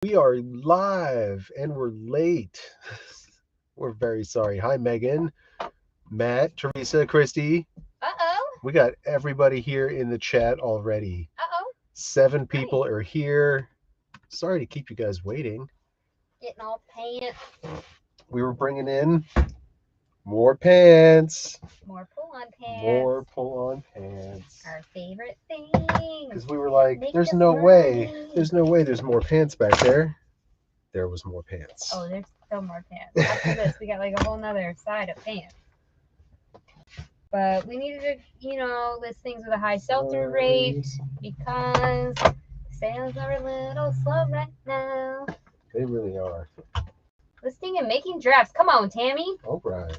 We are live and we're late. We're very sorry. Hi, Megan, Matt, Teresa, Christy. Uh-oh. We got everybody here in the chat already. Uh-oh. 7 people are here. Sorry to keep you guys waiting. Getting all pants. We were bringing in more pants. More pull-on pants. More pull-on pants. Our favorite thing. Because we were like, there's no way there's more pants back there. There was more pants. Oh, there's still more pants. After this, we got like a whole nother side of pants. But we needed to, list things with a high sell-through rate because sales are a little slow right now. They really are. Listing and making drafts. Come on, Tammy. All right.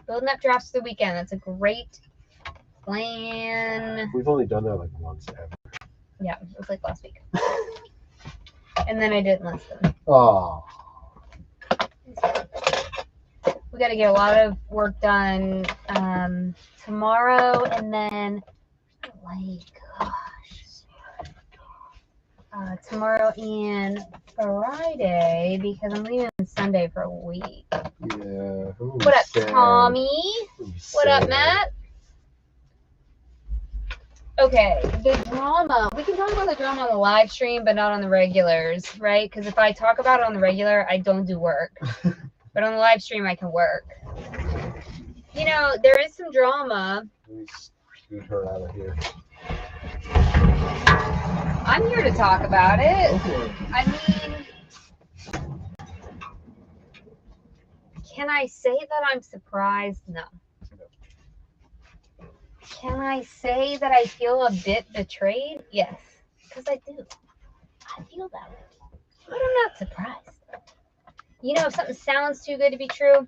Building up drafts for the weekend. That's a great plan. We've only done that like once ever. Yeah, it was like last week. And then I didn't list them. Oh. We got to get a lot of work done tomorrow, and then tomorrow and Friday because I'm leaving Sunday for a week. Yeah. What up, Tommy? What up, Matt? Okay, the drama. We can talk about the drama on the live stream, but not on the regulars, right? Because if I talk about it on the regular, I don't do work. But on the live stream, I can work. There is some drama. Let me scoot her out of here. I'm here to talk about it. Okay. I mean, can I say that I'm surprised? No. Can I say that I feel a bit betrayed? Yes, because I do. I feel that way. But I'm not surprised. If something sounds too good to be true,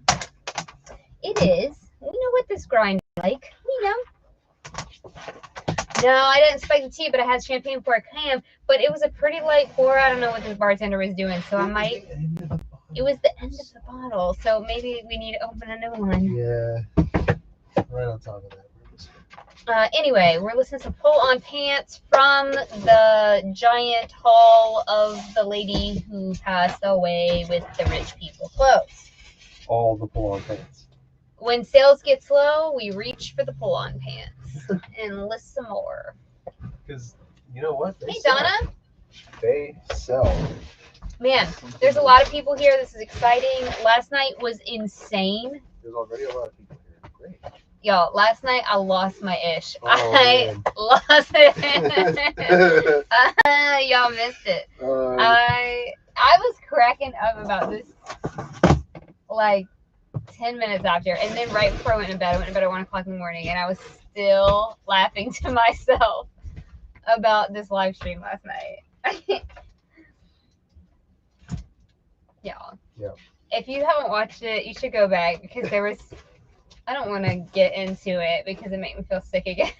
it is. We know what this grind is like. We know. No, I didn't spike the tea, but I had champagne before I came. But it was a pretty light pour. I don't know what this bartender was doing, so I might. It was the end of the bottle, so maybe we need to open a new one. Yeah. Right on top of that. Anyway, we're listening to pull-on pants from the giant haul of the lady who passed away with the rich people clothes. All the pull-on pants. When sales get slow, we reach for the pull-on pants and list some more. Because you know what? Hey, Donna. They sell. Man, there's a lot of people here. This is exciting. Last night was insane. There's already a lot of people here. Great. Y'all, last night I lost my ish. Oh, I lost it. Y'all missed it. I was cracking up about this like 10 minutes after, and then right before I went to bed at 1 o'clock in the morning, and I was still laughing to myself about this live stream last night. Y'all. Yeah. If you haven't watched it, you should go back because there was. I don't want to get into it because it made me feel sick again.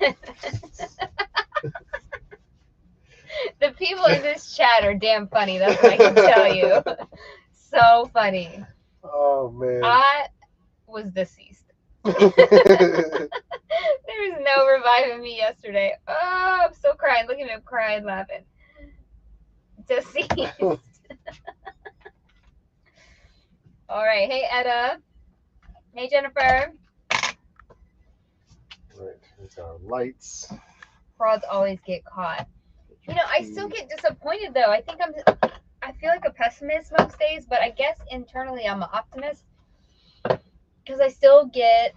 The people in this chat are damn funny. That's what I can tell you. So funny. Oh, man. I was deceased. There was no reviving me yesterday. Oh, I'm still crying. Look at me. I'm crying, laughing. Deceased. All right. Hey, Etta. Hey, Jennifer. Right, here's our lights. Frauds always get caught. I still get disappointed though. I feel like a pessimist most days, but I guess internally I'm an optimist because I still get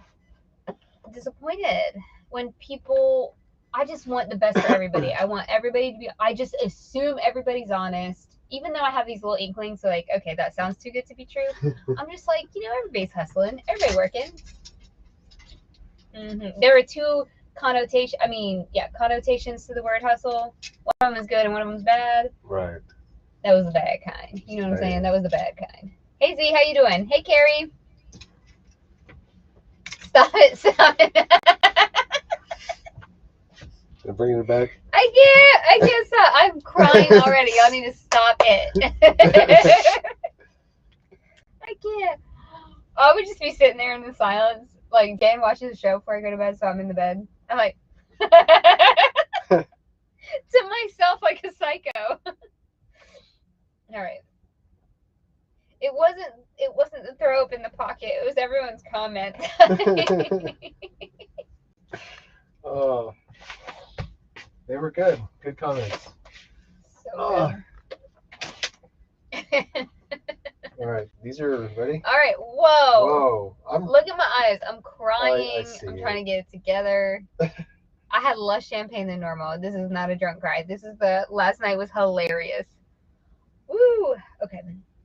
disappointed when people. I just want the best for everybody. I want everybody to be. I just assume everybody's honest, even though I have these little inklings. So like, okay, that sounds too good to be true. I'm just like, everybody's hustling, everybody working. There are two connotations to the word hustle. One of them is good and one of them is bad. Right. That was the bad kind. You know what I'm saying? That was the bad kind. Hey, Z, how you doing? Hey, Carrie. Stop it. They're bringing it back? I can't stop. I'm crying already. Y'all need to stop it. I can't. I would just be sitting there in the silence. Like, Dan watches the show before I go to bed, so I'm in the bed. I'm like, to myself like a psycho. All right. It wasn't the throw up in the pocket. It was everyone's comments. Oh, they were good. Good comments. So good. All right, these are ready. All right. Whoa. Whoa. Look at my eyes. I'm crying. I see I'm trying to get it together. I had less champagne than normal. This is not a drunk cry. This is last night was hilarious. Woo. Okay.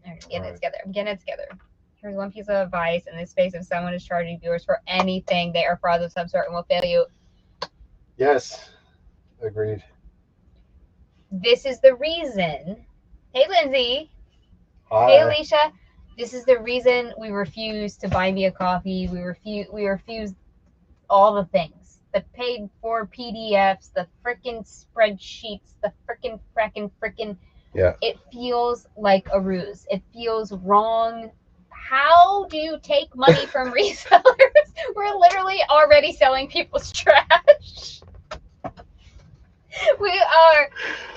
I'm getting it together. I'm getting it together. Here's one piece of advice. In this space, if someone is charging viewers for anything, they are frauds of some sort and will fail you. Yes. Agreed. This is the reason. Hey, Lindsay. Hi. Hey, Alicia. This is the reason we refuse to buy me a coffee. We refuse all the things. The paid for PDFs, the frickin' spreadsheets, the frickin'. Yeah. It feels like a ruse. It feels wrong. How do you take money from resellers? We're literally already selling people's trash. We are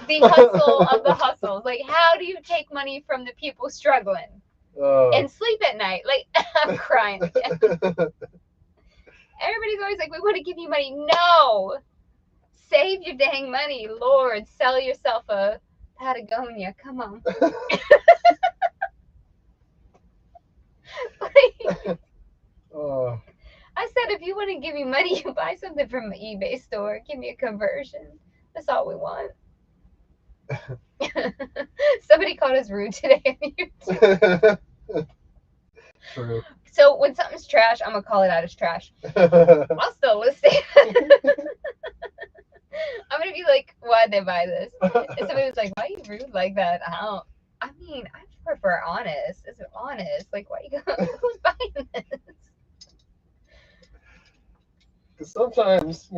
the hustle of the hustles. Like, how do you take money from the people struggling and sleep at night? Like, I'm crying. Everybody's always like, we want to give you money. No. Save your dang money. Lord, sell yourself a Patagonia. Come on. I said, if you want to give me money, you buy something from an eBay store. Give me a conversion. That's all we want. Somebody called us rude today on YouTube. True. So when something's trash, I'm going to call it out as trash. I'll still list it. I'm going to be like, why'd they buy this? And somebody was like, why are you rude like that? I prefer honest. It's honest. Like, why you going, who's buying this? Because sometimes,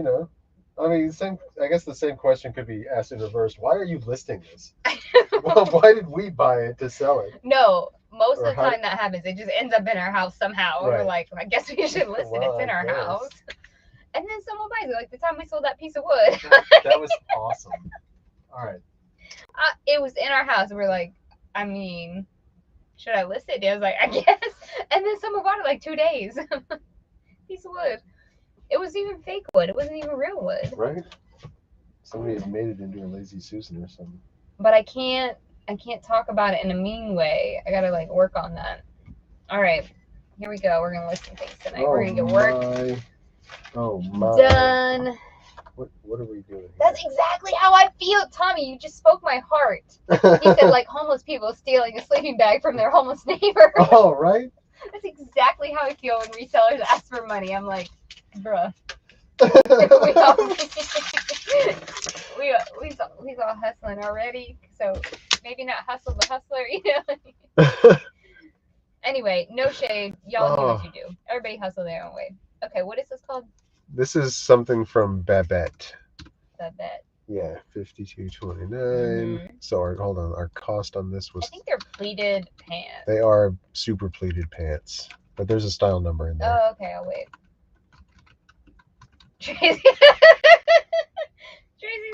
I mean, I guess the same question could be asked in reverse. Why are you listing this? Well, why did we buy it to sell it? No, most of the time that happens. It just ends up in our house somehow. Right. We're like, I guess we should list it. It's in our house. And then someone buys it. Like the time we sold that piece of wood. That was awesome. All right. It was in our house. We're like, I mean, should I list it? I was like, I guess. And then someone bought it like 2 days. Piece of wood. It was even fake wood. It wasn't even real wood. Right. Somebody had made it into a lazy Susan or something. But I can't talk about it in a mean way. I gotta like work on that. All right. Here we go. We're gonna list some things tonight. We're gonna get work. Oh my. Done. What are we doing here? That's exactly how I feel, Tommy. You just spoke my heart. He said like homeless people stealing a sleeping bag from their homeless neighbor. Oh, right. That's exactly how I feel when resellers ask for money. I'm like, bruh. we all hustling already, so maybe not hustle but hustler, Anyway, no shade. Y'all do what you do. Everybody hustle their own way. Okay, what is this called? This is something from Babette. Babette. Yeah, $52.29. So hold on, our cost on this was. I think they're pleated pants. They are super pleated pants, but there's a style number in there. Oh, okay. I'll wait. Tracy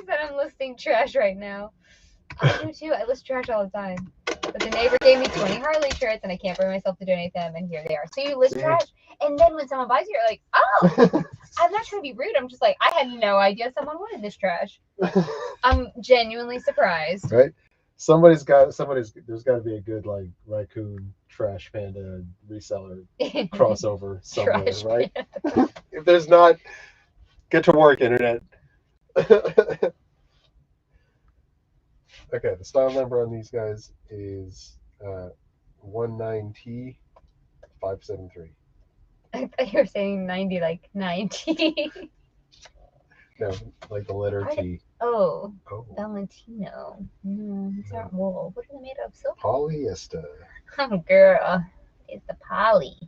said I'm listing trash right now. I do too. I list trash all the time. But the neighbor gave me 20 Harley shirts and I can't bring myself to donate them, and here they are. So you list trash, and then when someone buys you, you're like, oh, I'm not trying to be rude. I'm just like, I had no idea someone wanted this trash. I'm genuinely surprised. Right? There's got to be a good like raccoon trash panda reseller crossover somewhere, trash right? If there's not, get to work, internet. Okay, the style number on these guys is 19T573. I thought you were saying 90 like 90. No, like the letter T. Oh. Valentino. It's not wool. What are they made of? Silk? Polyester. Oh, girl. It's the poly.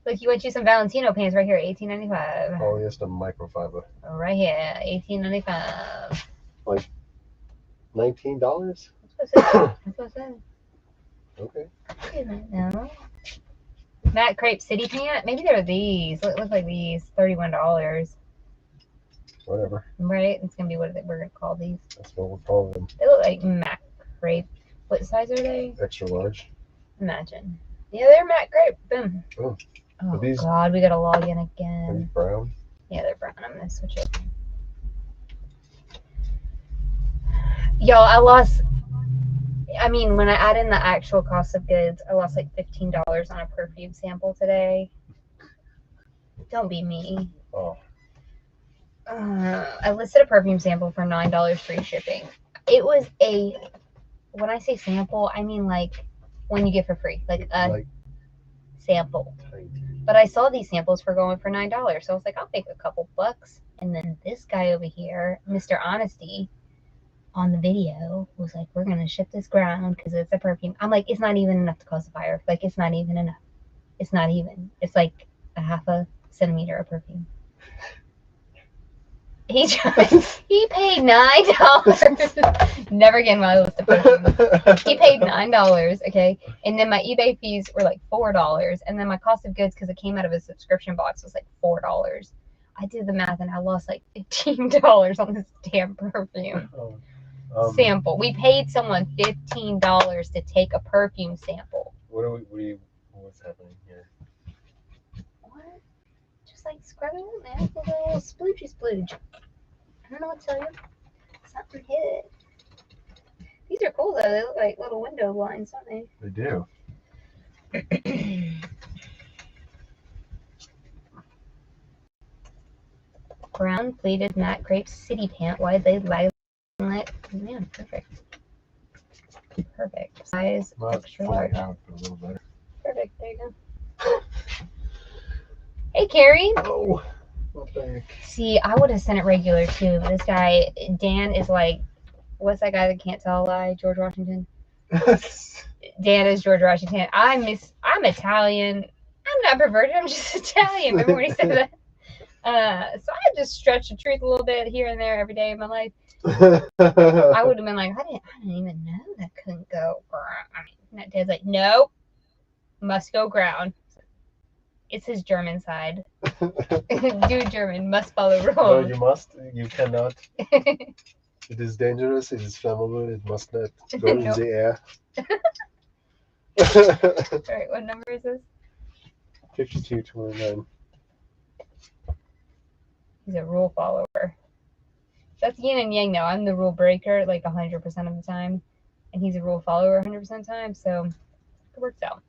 Look, you went you some Valentino pants right here, $18.95. Polyester microfiber. Right here, $18.95. Like $19? That's what I said. Okay. No. Matte crepe city pant. Maybe they're these. Look like these. $31. Whatever. Right? It's gonna be what we're gonna call these. That's what we'll call them. They look like Mac grape. What size are they? Extra large. Imagine. Yeah, they're matte grape. Boom. Oh, Oh these, God, we gotta log in are these again. brown? Yeah, they're brown. I'm gonna switch it. Y'all, I lost. I mean, when I add in the actual cost of goods, I lost like $15 on a perfume sample today. Don't be me. Oh. I listed a perfume sample for $9 free shipping. It was a, when I say sample, I mean like when you get for free, like a sample. But I saw these samples for going for $9, so I was like, I'll take a couple bucks. And then this guy over here, Mr. Honesty, on the video was like, we're gonna ship this ground because it's a perfume. I'm like, it's not even enough to cause a fire. Like, it's not even enough. It's not even. It's like a half a centimeter of perfume. He paid $9. Never again while I list a perfume. He paid $9, okay? And then my eBay fees were like $4. And then my cost of goods, because it came out of a subscription box, was like $4. I did the math and I lost like $15 on this damn perfume sample. We paid someone $15 to take a perfume sample. What's happening here? What? Just like scrubbing it, man. It's a little sploogey splooge. I don't know what to tell you. Something hit. These are cool though. They look like little window blinds, don't they? They do. Brown pleated matte crepe city pant, wide leg lilac. Man, perfect. Perfect. Size extra large. Out, but a little better. Perfect. There you go. Hey, Carrie. Oh, my back. See, I would have sent it regular too. But this guy, Dan, is like, what's that guy that can't tell a lie? George Washington. Dan is George Washington. I'm Italian. I'm not perverted. I'm just Italian. Remember when he said that? So I just stretch the truth a little bit here and there every day of my life. I would have been like, I didn't even know that couldn't go. I mean, Dad's like, no, must go ground. It's his German side. Do German, must follow rules. No, you must. You cannot. It is dangerous. It is flammable. It must not go in the air. Alright, what number is this? 5229. He's a rule follower. That's yin and yang though. I'm the rule breaker like 100% of the time. And he's a rule follower 100% of the time. So it works out.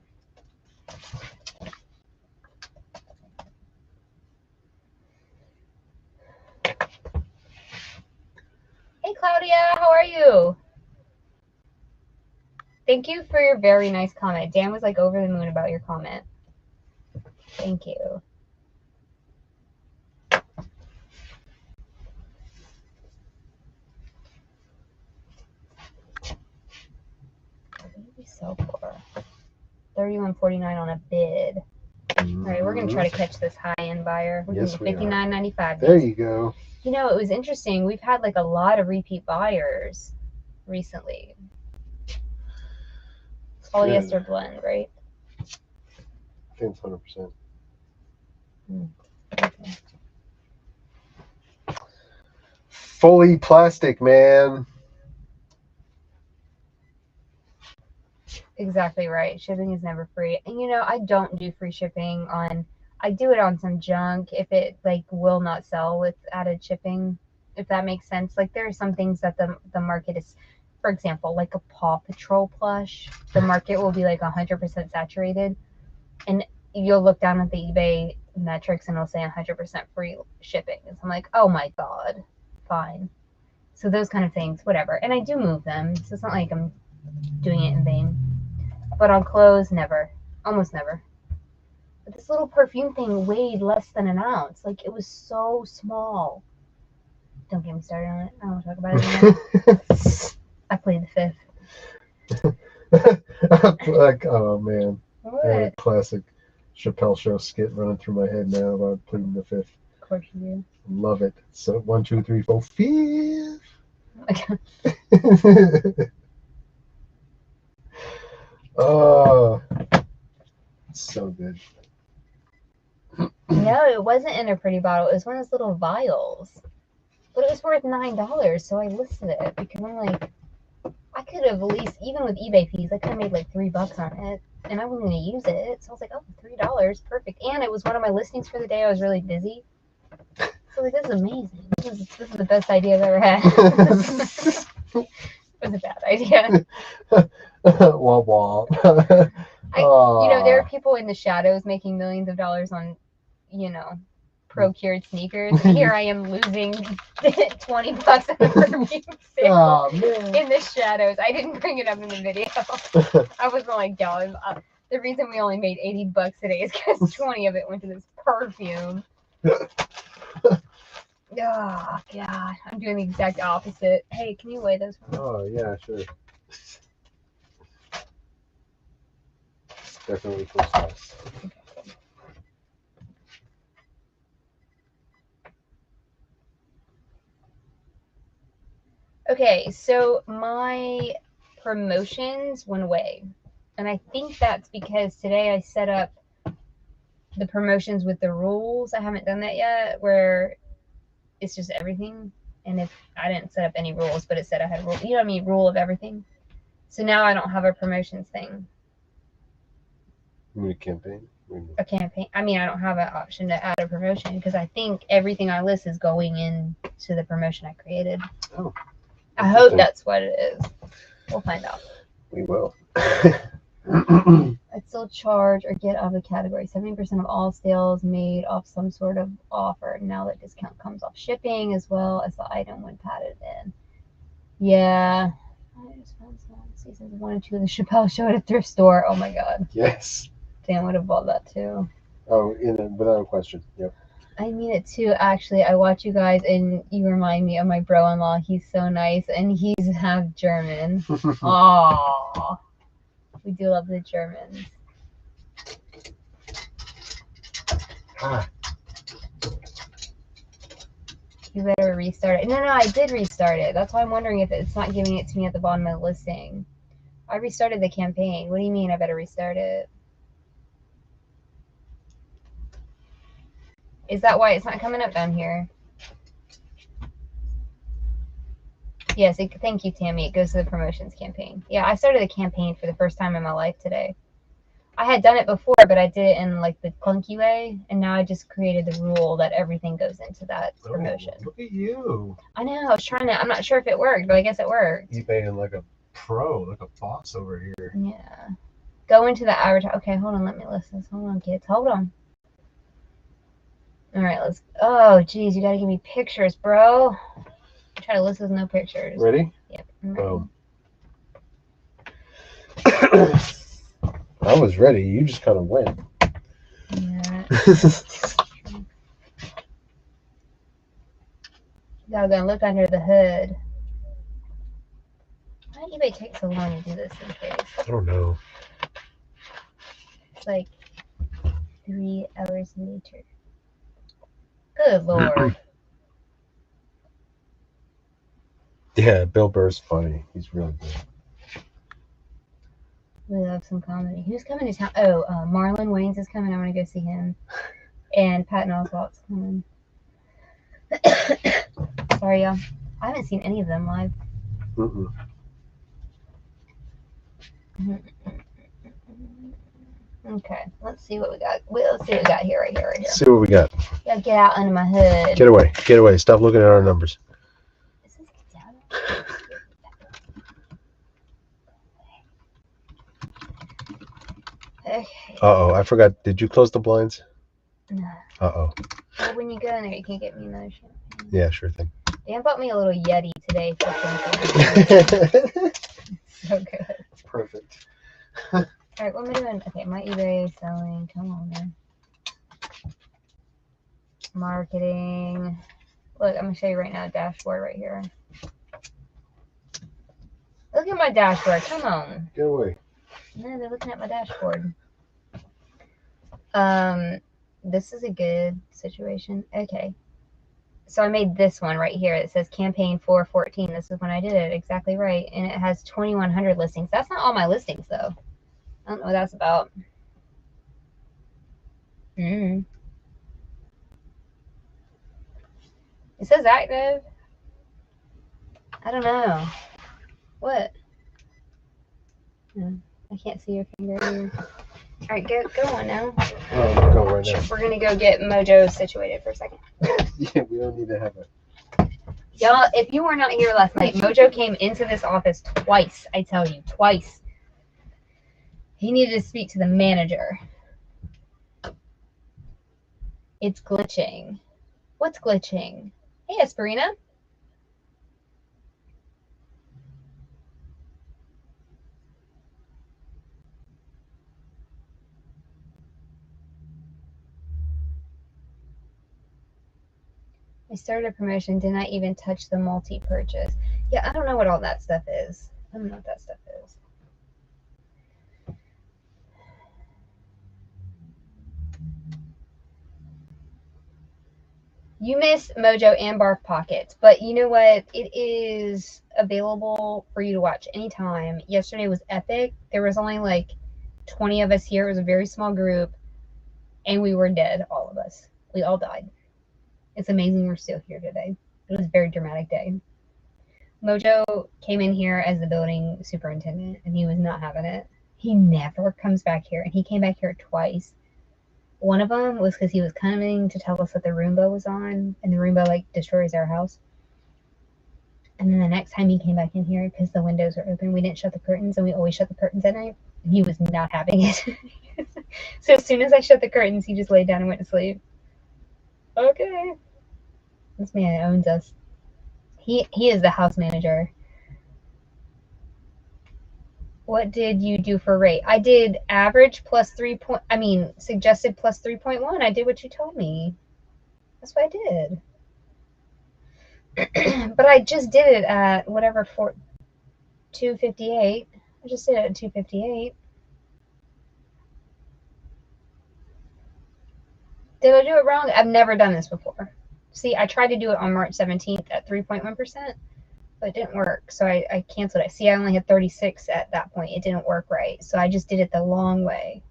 Hey Claudia, how are you? Thank you for your very nice comment. Dan was like over the moon about your comment. Thank you. What did we sell for? $31.49 on a bid. All right, we're gonna try to catch this high-end buyer. We're Yes, doing $59.95. There you go. You know, it was interesting. We've had like a lot of repeat buyers recently. Polyester blend, right? I think it's 100%. Okay. Fully plastic, man. Exactly right. Shipping is never free. And you know, I don't do free shipping on, I do it on some junk if it like will not sell with added shipping, if that makes sense. Like there are some things that the market is, for example, like a Paw Patrol plush, the market will be like 100% saturated. And you'll look down at the eBay metrics and it'll say 100% free shipping. And so I'm like, oh my God, fine. So those kind of things, whatever. And I do move them. So it's not like I'm doing it in vain. But on clothes, never. Almost never. But this little perfume thing weighed less than an ounce. Like, it was so small. Don't get me started on it. I don't want to talk about it anymore. I played the fifth. Like, oh, man. What? I have a classic Chappelle Show skit running through my head now about pleading the fifth. Of course you do. Love it. So, 1, 2, 3, 4, 5. Oh, so good. No, it wasn't in a pretty bottle. It was one of those little vials. But it was worth $9, so I listed it because I'm like, I could have at least, even with eBay fees, I could have made like $3 on it, and I wasn't going to use it. So I was like, oh, $3, perfect. And it was one of my listings for the day. I was really busy. So like, this is amazing. This is the best idea I've ever had. It was a bad idea. Wah wah. There are people in the shadows making millions of dollars on, procured sneakers. And here I am losing $20 on a perfume sale in the shadows. I didn't bring it up in the video. I wasn't like, yo, the reason we only made $80 today is because 20 of it went to this perfume. Oh, God. I'm doing the exact opposite. Hey, can you weigh those for me? Oh, yeah, sure. Definitely full size. Okay, so my promotions went away. And I think that's because today I set up the promotions with the rules. I haven't done that yet, where it's just everything. And if I didn't set up any rules, but it said I had a rule, you know what I mean? Rule of everything. So now I don't have a promotions thing. You mean a campaign? A campaign. I mean, I don't have an option to add a promotion because I think everything I list is going into the promotion I created. Oh. I hope that's what it is. We'll find out. We will. I'd still charge or get out of the category 70% of all sales made off some sort of offer. Now that discount comes off shipping as well as the item when padded in. Yeah. I just found some seasons 1 and 2 of the Chappelle Show at a thrift store. Oh my God. Yes. Dan would have bought that too. Oh, without a question. Yep. I mean it too, actually. I watch you guys and you remind me of my bro-in-law. He's so nice and he's half German. Aww. We do love the Germans. Ah. You better restart it. No, I did restart it. That's why I'm wondering if it's not giving it to me at the bottom of the listing. I restarted the campaign. What do you mean I better restart it? Is that why it's not coming up down here? Yes, thank you, Tammy. It goes to the promotions campaign. Yeah, I started a campaign for the first time in my life today. I had done it before, but I did it in like the clunky way, and now I just created the rule that everything goes into that promotion. Look at you. I know. I was trying to. I'm not sure if it worked, but I guess it worked. eBay like a pro, like a boss over here. Yeah. Go into the advertise. Okay, hold on. Let me list this. Hold on, kids. Hold on. All right, let's. Oh, geez, you gotta give me pictures, bro. Try to list with no pictures. Ready? Yep. Boom. I was ready. You just kind of went. Yeah. Y'all gonna look under the hood. Why did eBay take so long to do this these days? I don't know. It's like 3 hours later. Good Lord. Yeah, Bill Burr's funny. He's really good. We love some comedy. Who's coming to town? Oh, Marlon Wayans is coming. I want to go see him. And Patton Oswalt's coming. Sorry, y'all. I haven't seen any of them live. Okay, let's see what we got. Let's see what we got here, right here. See what we got. Gotta get out under my hood. Get away. Get away. Stop looking at our numbers. Is this down? Okay. Uh-oh, I forgot. Did you close the blinds? No. Uh-oh. Well, when you go in there, you can get me another champagne. Yeah, sure thing. Dan bought me a little Yeti today for so good. Perfect. All right, what am I doing? Okay, my eBay selling. Come on, man. Marketing. Look, I'm going to show you right now a dashboard right here. Look at my dashboard. Come on. Get away. No, they're looking at my dashboard. This is a good situation. Okay. So I made this one right here. It says campaign 414. This is when I did it. Exactly right. And it has 2,100 listings. That's not all my listings, though. I don't know what that's about. It says active. I don't know. What? I can't see your finger either. All right, go on now. Go right now. We're gonna go get Mojo situated for a second. Yeah, we don't need to have it. Y'all, if you were not here last night, Mojo came into this office twice. I tell you, twice. He needed to speak to the manager. It's glitching. What's glitching? Hey, Esperina. I started a promotion, did not even touch the multi-purchase. Yeah, I don't know what all that stuff is. I don't know what that stuff is. You miss Mojo and Barf Pockets, but you know what? It is available for you to watch anytime. Yesterday was epic. There was only like 20 of us here. It was a very small group, and we were dead, all of us. We all died. It's amazing we're still here today. It was a very dramatic day. Mojo came in here as the building superintendent, and he was not having it. He never comes back here, and he came back here twice. One of them was because he was coming to tell us that the Roomba was on, and the Roomba like destroys our house. And then the next time he came back in here, because the windows were open, we didn't shut the curtains, and we always shut the curtains at night. And he was not having it. So as soon as I shut the curtains, he just laid down and went to sleep. Okay. This man owns us. He is the house manager. What did you do for rate? I did average plus suggested plus 3.1. I did what you told me. That's what I did. But I just did it at whatever, 258. I just did it at 258. Did I do it wrong? I've never done this before. See, I tried to do it on March 17th at 3.1%. But it didn't work, so I canceled it. See, I only had 36 at that point. It didn't work right, so I just did it the long way.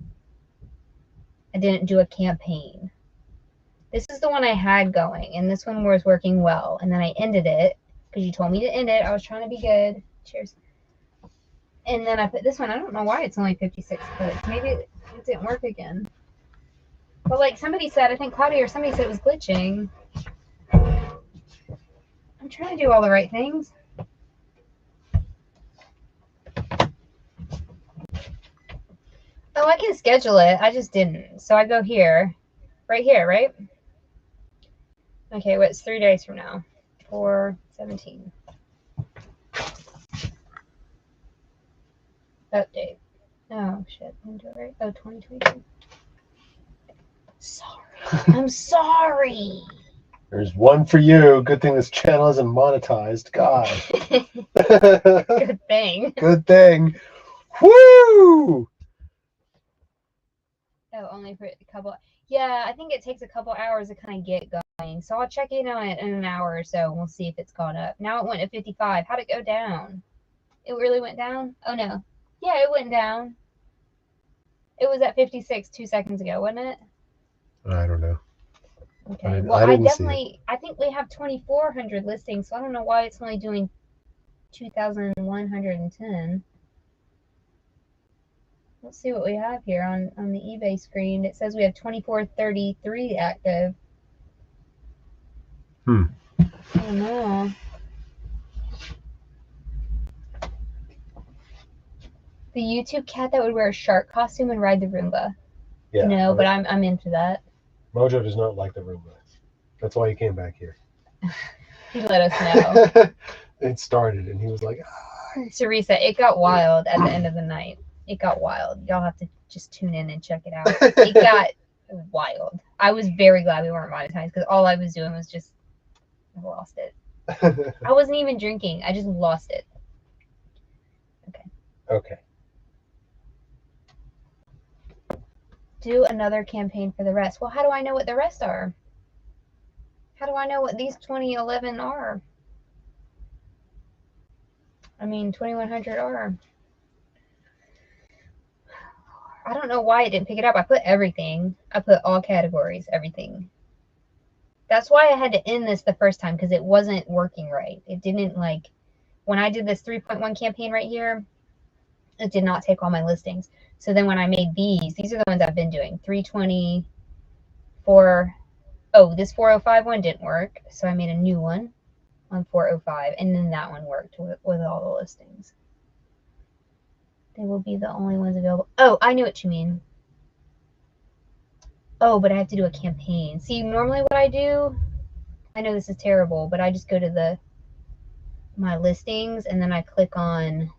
I didn't do a campaign. This is the one I had going, and this one was working well, and then I ended it because you told me to end it. I was trying to be good. Cheers. And then I put this one. I don't know why it's only 56 clicks. Maybe it didn't work again. But like somebody said, I think Claudia or somebody said it was glitching. I'm trying to do all the right things. Oh, I can schedule it. I just didn't. So I go here. Right here, right? Okay, what's 3 days from now? 4/17. Update. Oh, shit. I'm doing it right. Oh, 2022. Sorry. I'm sorry. There's one for you. Good thing this channel isn't monetized. God. Good thing. Good thing. Woo! Oh, only for a couple. Yeah, I think it takes a couple hours to kind of get going. So I'll check in on it in an hour or so, and we'll see if it's gone up. Now it went to 55. How'd it go down? It really went down? Oh, no. Yeah, it went down. It was at 56 2 seconds ago, wasn't it? I don't know. Okay. Well, I think we have 2,400 listings, so I don't know why it's only doing 2,110. Let's see what we have here on the eBay screen. It says we have 2,433 active. I don't know. The YouTube cat that would wear a shark costume and ride the Roomba. Yeah. No, but I'm into that. Mojo does not like the Roomba. That's why he came back here. He let us know. It started, and he was like, ah. Teresa, it got wild at the end of the night. It got wild. Y'all have to just tune in and check it out. It got wild. I was very glad we weren't monetized because all I was doing was just lost it. I wasn't even drinking. I just lost it. Okay. Do another campaign for the rest. Well, how do I know what the rest are? How do I know what these 2011 are? I mean, 2100 are. I don't know why it didn't pick it up. I put everything. I put all categories, everything. That's why I had to end this the first time, because it wasn't working right. It didn't, like, when I did this 3.1 campaign right here, It did not take all my listings. So then when I made these are the ones I've been doing. 320, 4. Oh, this 405 one didn't work. So I made a new one on 405. And then that one worked with all the listings. They will be the only ones available. Oh, I knew what you mean. Oh, but I have to do a campaign. See, normally what I do, I know this is terrible, but I just go to my listings and then I click on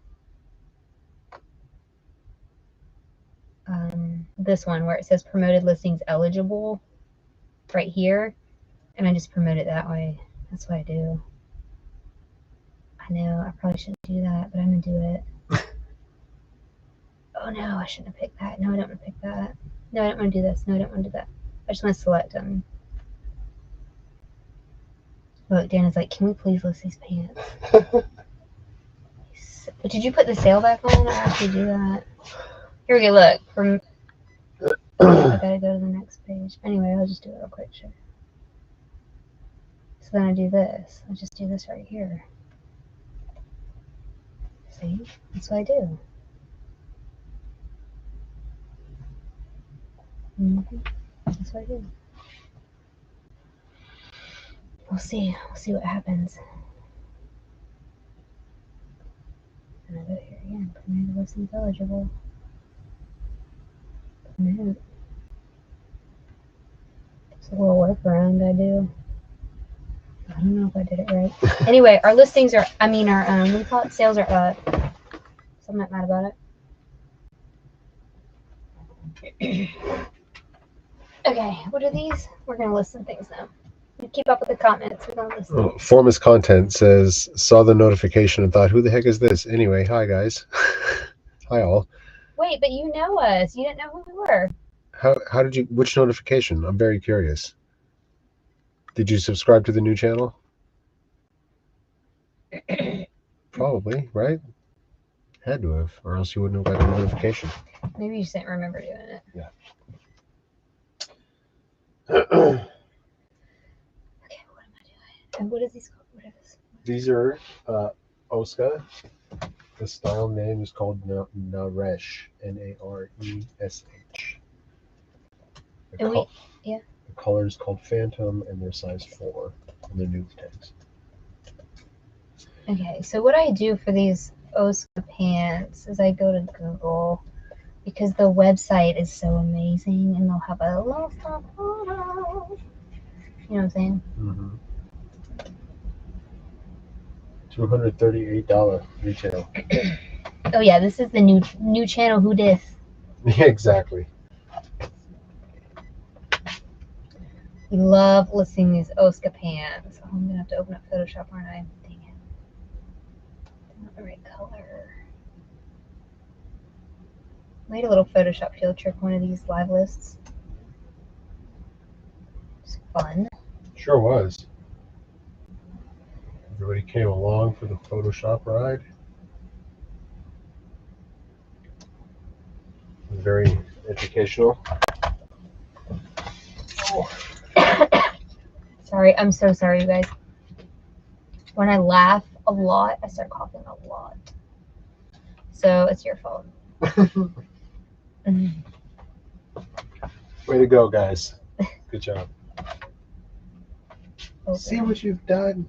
this one where it says promoted listings eligible right here, and I just promote it that way. That's what I do. I know I probably shouldn't do that, but I'm gonna do it. Oh no, I shouldn't have picked that. No, I don't want to pick that. No, I don't want to do this. No, I don't want to do that. I just want to select them. Look, Dan is like, can we please list these pants? But did you put the sale back on? I have to do that. Here we go. Look, I gotta go to the next page. Anyway, I'll just do it real quick. Sure. So then I do this. I just do this right here. See? That's what I do. That's what I do. We'll see. We'll see what happens. And I go here again. Promoted listings eligible. Promote. It's a little workaround I do. I don't know if I did it right. Anyway, our listings are, what do you call it? Sales are up. So I'm not mad about it. Okay, what are these? We're going to list some things now. Keep up with the comments. We're going to list them. Formus Content says, saw the notification and thought, who the heck is this? Anyway, hi guys. Hi all. Wait, but you know us. You didn't know who we were. How did you, which notification? I'm very curious. Did you subscribe to the new channel? Probably, right? Had to have, or else you wouldn't have got the notification. Maybe you just didn't remember doing it. Yeah. Okay, what am I doing? And what is these called? What are this? These are Oscar. The style name is called Naresh. Naresh. Yeah. The color is called Phantom, and they're size 4, and they're new tags. Okay, so what I do for these Oscar pants is I go to Google because the website is so amazing, and they'll have a lot of photos. You know what I'm saying? Mm-hmm. $238 retail. Oh yeah, this is the new channel. Who dis? Yeah, exactly. We love listing these Oscar pants. Oh, I'm gonna have to open up Photoshop, aren't I? Dang it. Not the right color. Made a little Photoshop field trip one of these live lists. It's fun. Sure was. Everybody came along for the Photoshop ride. It was very educational. Oh. Sorry, I'm so sorry, you guys. When I laugh a lot, I start coughing a lot. So it's your fault. Way to go, guys. Good job. Okay. See what you've done.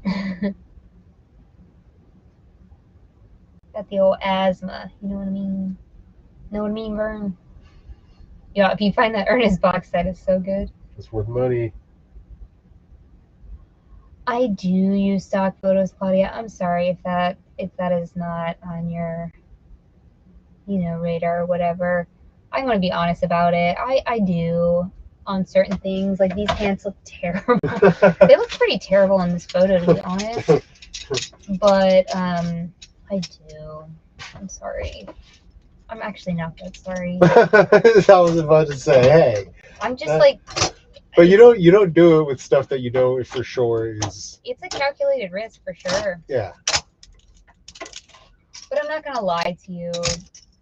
Got the old asthma. You know what I mean? Know what I mean, Vern? Yeah, if you find that Ernest box set, is so good. It's worth money. I do use stock photos, Claudia. I'm sorry if that is not on your, radar or whatever. I'm going to be honest about it. I do on certain things. Like these pants look terrible. They look pretty terrible in this photo, to be honest. But I do. I'm sorry. I'm actually not that sorry. I was about to say, hey. I'm just like. But you don't do it with stuff that you know for sure is. It's a calculated risk for sure. Yeah. But I'm not gonna lie to you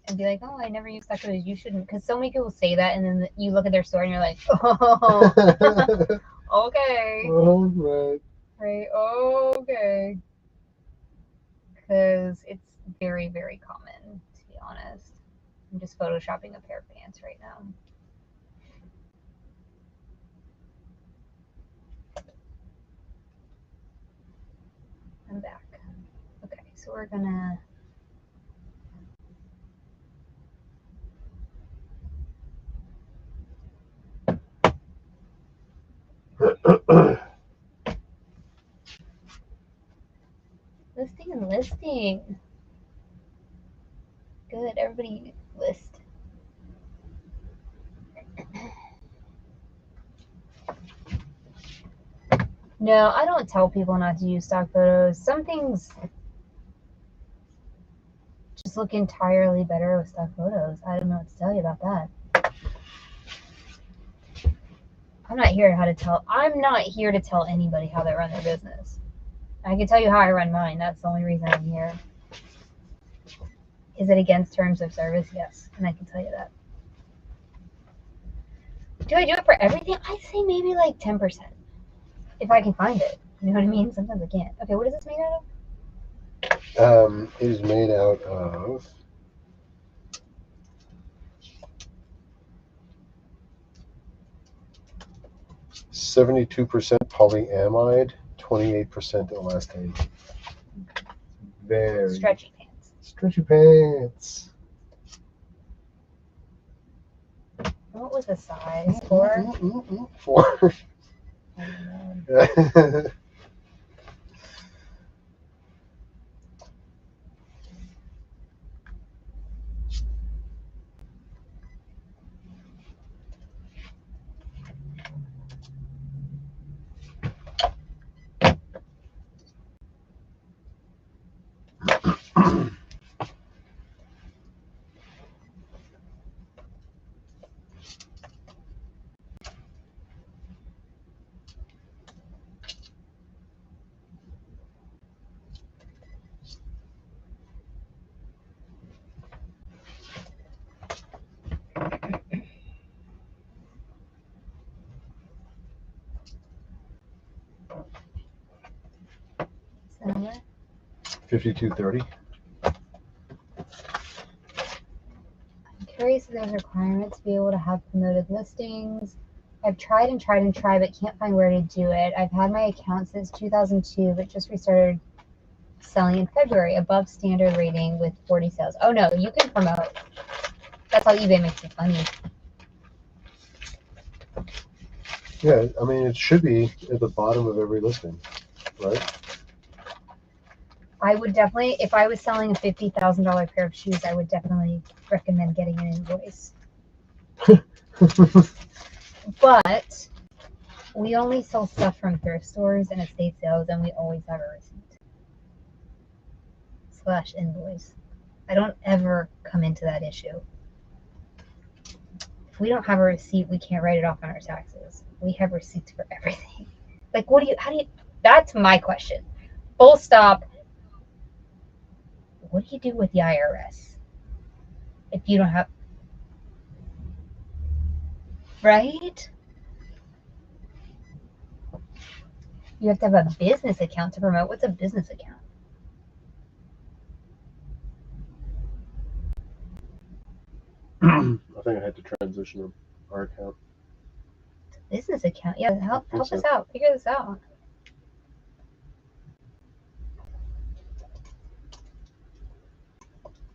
and be like, oh, I never use stock photos. You shouldn't, because so many people say that, and then you look at their store and you're like, oh, okay. All right. Okay. Because it's very, very common, to be honest. I'm just photoshopping a pair of pants right now. I'm back. Okay, so we're gonna listing and listing. Good, everybody list. No, I don't tell people not to use stock photos. Some things just look entirely better with stock photos. I don't know what to tell you about that. I'm not here to tell anybody how they run their business. I can tell you how I run mine. That's the only reason I'm here. Is it against terms of service? Yes, and I can tell you that. Do I do it for everything? I'd say maybe like 10%. If I can find it. You know what I mean? Sometimes I can't. Okay, what is this made out of? It is made out of 72% polyamide, 28% elastane. Very stretchy pants. Stretchy pants. What was the size? 4? 4. Number? 5230. I'm curious if there's a requirement to be able to have promoted listings. I've tried and tried and tried, but can't find where to do it. I've had my account since 2002, but just restarted selling in February. Above standard rating with 40 sales. Oh no, you can promote. That's how eBay makes its money. Yeah, I mean, it should be at the bottom of every listing, right? I would definitely, if I was selling a $50,000 pair of shoes, I would definitely recommend getting an invoice. But we only sell stuff from thrift stores and estate sales, and we always have a receipt / invoice. I don't ever come into that issue. If we don't have a receipt, we can't write it off on our taxes. We have receipts for everything. Like, that's my question. Full stop. What do you do with the IRS if you don't have, right? You have to have a business account to promote. What's a business account? I think I had to transition our account. Business account. Yeah, help us out. Figure this out.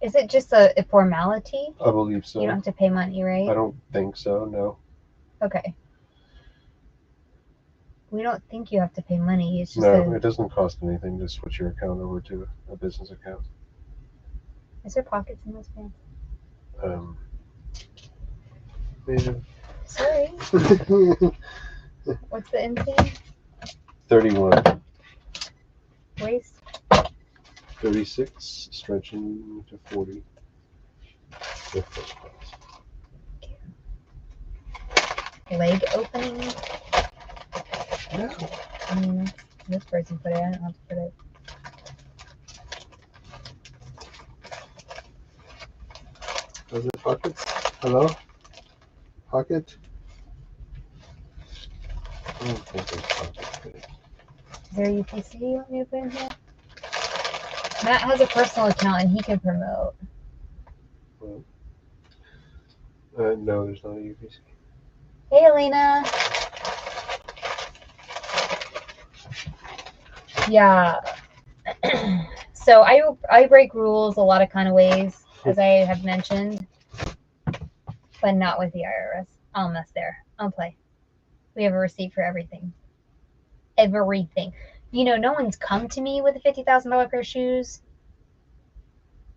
Is it just a formality? I believe so. You don't have to pay money, right? I don't think so, no. Okay. We don't think you have to pay money. It's just no, it doesn't cost anything to switch your account over to a business account. Is there pockets in those pants? Yeah. Sorry. What's the inseam? 31. Waist? 36, stretching to 40. Leg opening? No. I mean, this person put it. I don't have to put it. Is it pockets? Hello? Pocket? I don't think there's pockets. Is there a UPC you want me to put in here? Matt has a personal account and he can promote. Well, no, there's not a UPC. Hey, Elena. Yeah. So I break rules a lot of kind of ways, as I have mentioned, but not with the IRS. I'll mess there. I'll play. We have a receipt for everything. Everything. You know, no one's come to me with a $50,000 pair of shoes.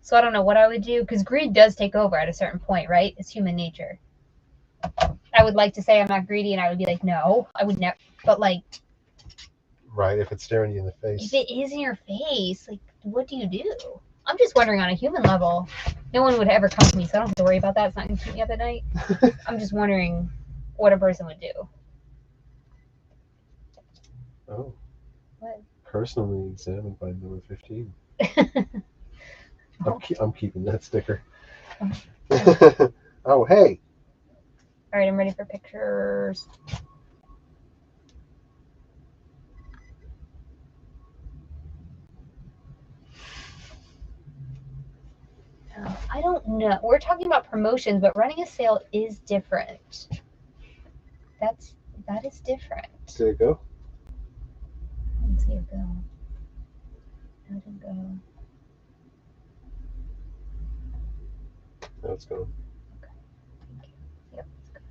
So I don't know what I would do, because greed does take over at a certain point, right? It's human nature. I would like to say I'm not greedy, and I would be like, no, I would never. But like, right, if it's staring you in the face. If it is in your face, like, what do you do? I'm just wondering on a human level. No one would ever come to me, so I don't have to worry about that. It's not going to keep me up at night. I'm just wondering what a person would do. Oh. What? Personally examined by number 15. I'm keeping that sticker. Oh, hey. All right, I'm ready for pictures. I don't know. We're talking about promotions, but running a sale is different. That is different. Did it go? I didn't see it go. How did it go? No, it's gone. Okay. Thank you. Yep, it's good.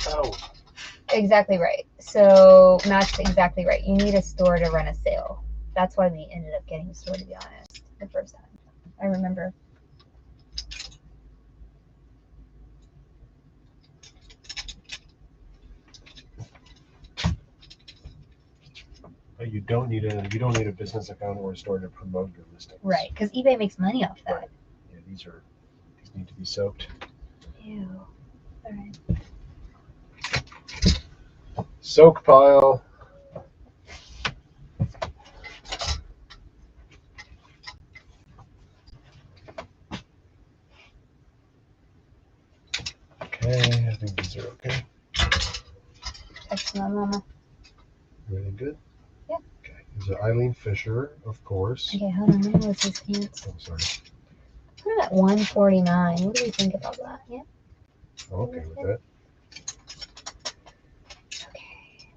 Oh. Exactly right. So Matt's exactly right. You need a store to run a sale. That's why we ended up getting a store, to be honest, the first time. I remember. But you don't need a business account or a store to promote your listings. Right, because eBay makes money off that. Right. Yeah, these need to be soaked. Ew. All right. Soak pile. Okay, I think these are okay. Text my mama. Really good? Yeah. Okay, these are Eileen Fisher, of course. Okay, hold on. Let me look at his pants. Oh, sorry. Put him at 149. What do you think about that? Yeah. I'm okay with that. Okay.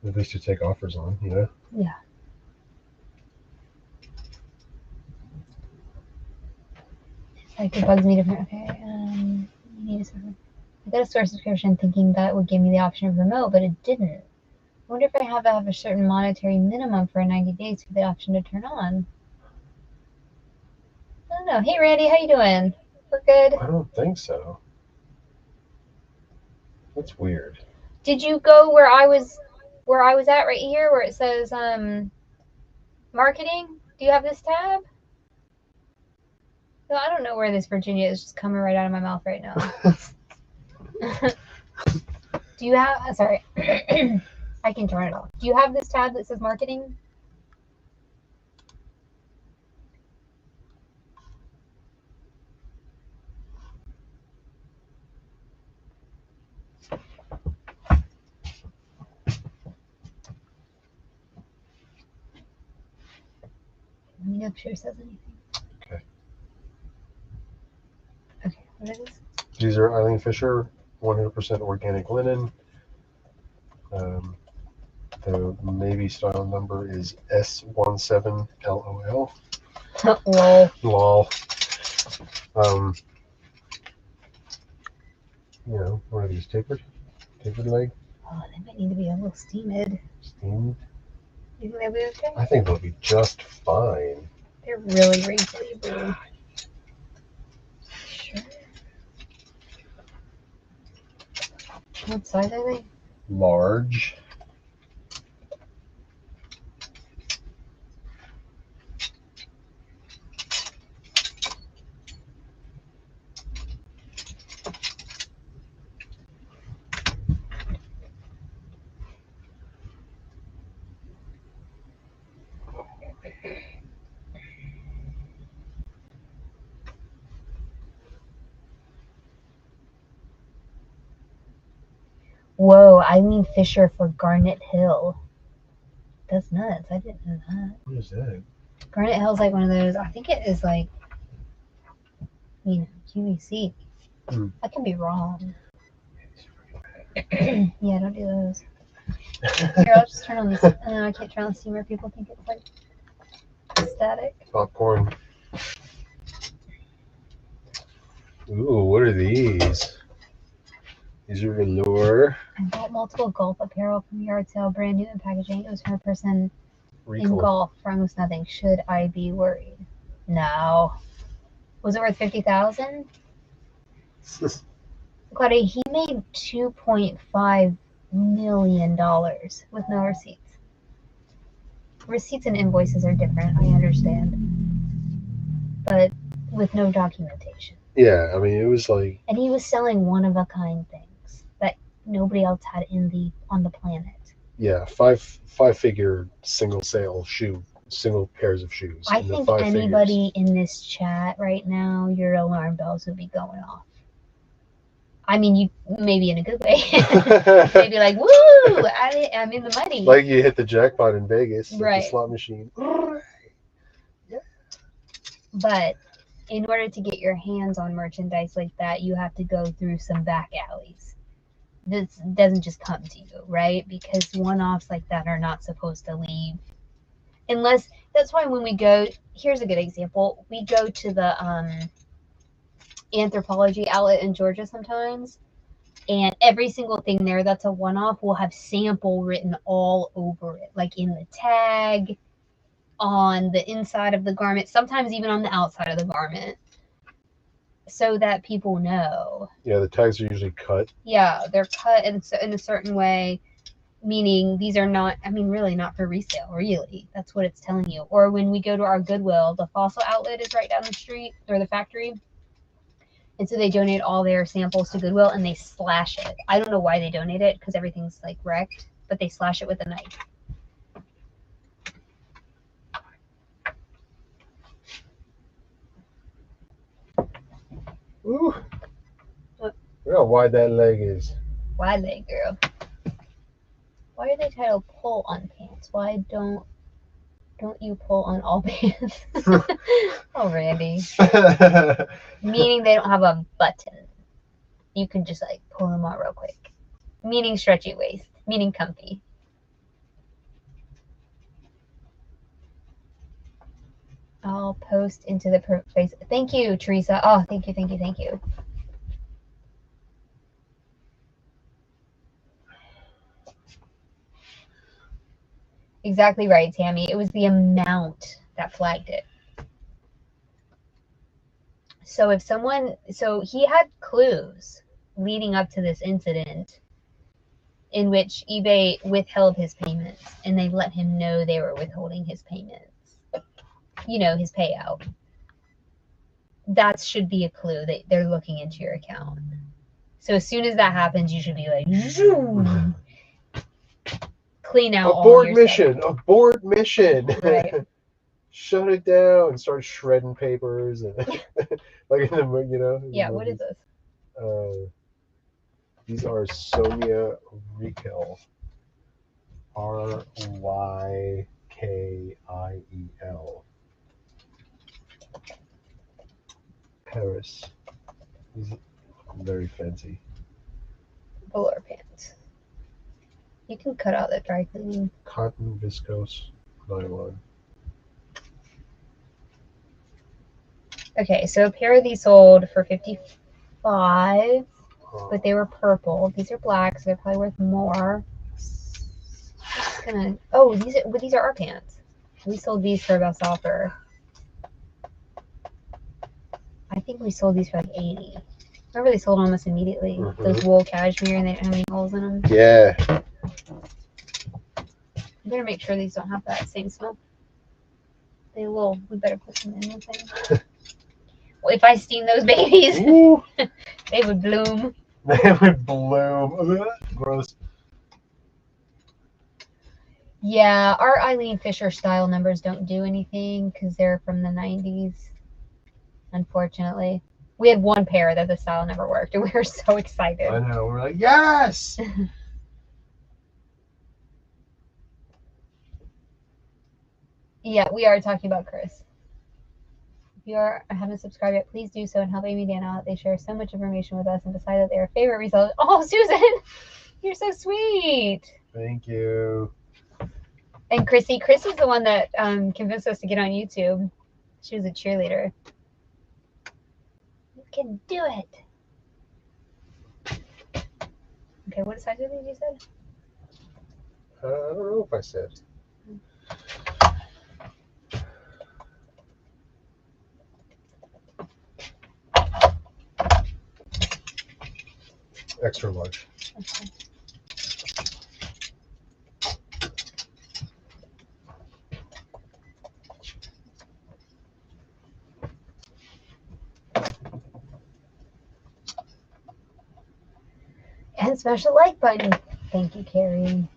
At least you take offers on, you know? Yeah. Like it bugs me different. Okay. You need a server. I got a store subscription thinking that would give me the option of remote, but it didn't. I wonder if I have to have a certain monetary minimum for 90 days for the option to turn on. I don't know. Hey, Randy, how you doing? We're good. I don't think so. That's weird. Did you go where I was at right here, where it says marketing? Do you have this tab? No, I don't know where this Virginia is just coming right out of my mouth right now. Do you have? Sorry, I can turn it off. Do you have this tab that says marketing? Let me know if it says anything. Okay. Okay, what is this? These are Eileen Fisher, 100% organic linen. The Navy style number is S17LOL. Lol. Lol. You know, what are these, tapered? Tapered leg? Oh, they might need to be a little steamed. Steamed? You think they'll be okay? I think they'll be just fine. They're really wrinkly, boo. Sure. What size are they? Large. Whoa, Eileen Fisher for Garnet Hill. That's nuts. I didn't know that. What is that? Garnet Hill's like one of those. I think it is like, QVC. I can be wrong. Yeah, don't do those. Here, I'll just turn on this. I can't turn on the steamer. People think it's like static. Popcorn. Ooh, what are these? These are velour. I bought multiple golf apparel from yard sale, brand new in packaging. It was from a person Recall. in golf for almost nothing. Should I be worried? No. Was it worth $50,000? Claudia, he made $2.5 million with no receipts. Receipts and invoices are different, I understand, but with no documentation. Yeah, I mean, it was like... And he was selling one-of-a-kind things that nobody else had on the planet. Yeah, five-figure single pairs of shoes. I think anybody in this chat right now, your alarm bells would be going off. I mean, you maybe in a good way. Maybe like, woo! I'm in the money. Like you hit the jackpot in Vegas, right? The slot machine. Yeah. But in order to get your hands on merchandise like that, you have to go through some back alleys. This doesn't just come to you, right? Because one-offs like that are not supposed to leave. Unless, that's why when we go, here's a good example. We go to the Anthropologie outlet in Georgia sometimes, and every single thing there that's a one-off will have sample written all over it, like in the tag, on the inside of the garment, sometimes even on the outside of the garment, so that people know. Yeah, the tags are usually cut. Yeah, they're cut in a certain way, meaning these are not, really not for resale, really. That's what it's telling you. Or when we go to our Goodwill, the Fossil outlet is right down the street, or the factory. And so they donate all their samples to Goodwill and they slash it. I don't know why they donate it, because everything's like wrecked, but they slash it with a knife. Ooh. Look how wide that leg is. Wide leg, girl. Why are they titled pull on pants? Why don't you pull on all pants? Oh, Randy. Meaning they don't have a button. You can just like pull them out real quick. Meaning stretchy waist. Meaning comfy. I'll post into the face. Thank you, Teresa. Oh, thank you. Exactly right, Tammy. It was the amount that flagged it. So he had clues leading up to this incident in which eBay withheld his payments, and they let him know they were withholding his payments. His payout. That should be a clue that they're looking into your account. So as soon as that happens, you should be like, zoom. Clean out abort mission. Right. Shut it down and start shredding papers and like in the Yeah, what is this? These are Sonia Rekel. Rykiel. Paris. These are very fancy. Velour pants. You can cut out the dry cleaning. Cotton viscose nylon. Okay, so a pair of these sold for $55, but they were purple. These are black, so they're probably worth more. These are our pants. We sold these for best offer. I think we sold these for like $80. Remember they sold almost immediately. Mm-hmm. Those wool cashmere and they don't have any holes in them. Yeah. You better make sure these don't have that same smell. They will. We better put some in the thing. Well, if I steam those babies, they would bloom. They would bloom. Gross. Yeah, our Eileen Fisher style numbers don't do anything because they're from the 90s. Unfortunately, we had one pair that the style never worked, and we were so excited. I know. We're like, yes. Yeah, we are talking about Chris. If you haven't subscribed yet, please do so and help Amy and Dan out. They share so much information with us and decide that they are favorite resellers. Oh, Susan, you're so sweet. Thank you. And Chrissy's the one that convinced us to get on YouTube. She was a cheerleader. You can do it. Okay, what size did you said? I don't know if I said. Extra large. Okay. And smash the like button. Thank you, Carrie.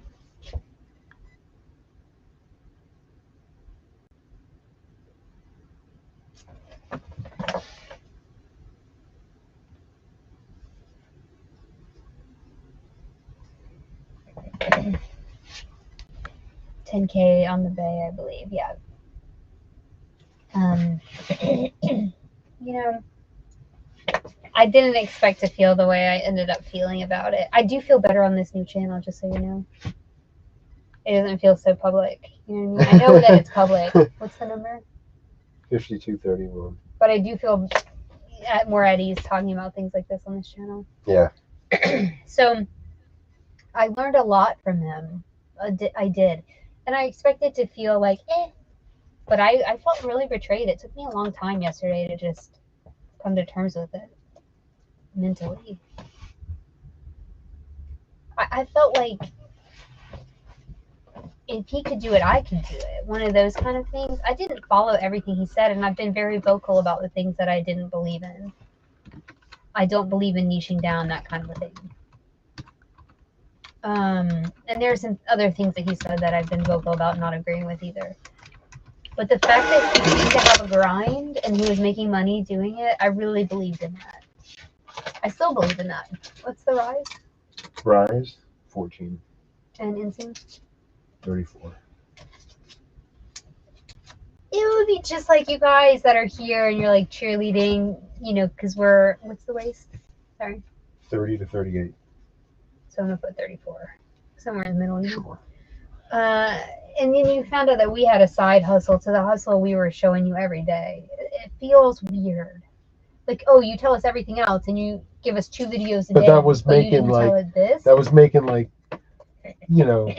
$10K on the bay, I believe. Yeah. You know, I didn't expect to feel the way I ended up feeling about it. I do feel better on this new channel, just so you know. It doesn't feel so public. You know what I mean? I know that it's public. What's the number? 5231. But I do feel more at ease talking about things like this on this channel. Yeah. So I learned a lot from him. I did. And I expected to feel like, but I felt really betrayed. It took me a long time yesterday to just come to terms with it mentally. I felt like if he could do it, I can do it. One of those kind of things. I didn't follow everything he said, and I've been very vocal about the things that I didn't believe in. I don't believe in niching down, that kind of a thing. And there's some other things that he said that I've been vocal about not agreeing with either. But the fact that he seemed to have a grind and he was making money doing it, I really believed in that. I still believe in that. What's the rise? Rise 14. And Insane? 34. It would be just like you guys that are here and you're like cheerleading, you know, because we're, what's the waist? Sorry. 30 to 38. So I'm going to put 34. Somewhere in the middle. You know? Sure. And then you found out that we had a side hustle to the hustle we were showing you every day. It feels weird. Like, oh, you tell us everything else and you give us 2 videos a day. But that was making like this. That was making like, you know,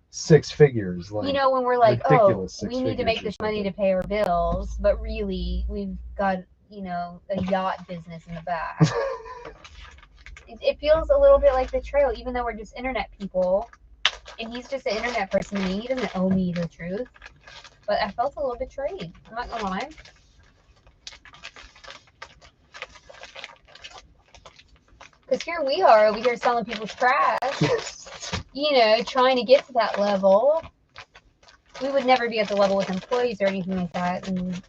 6 figures. Like, you know, when we're like, oh, we need to make this something. money to pay our bills, but really we've got, you know, a yacht business in the back. It feels a little bit like betrayal, even though we're just internet people. And he's just an internet person to me. He doesn't owe me the truth. But I felt a little betrayed. I'm not going to lie. Because here we are over here selling people's trash. You know, trying to get to that level. We would never be at the level with employees or anything like that. And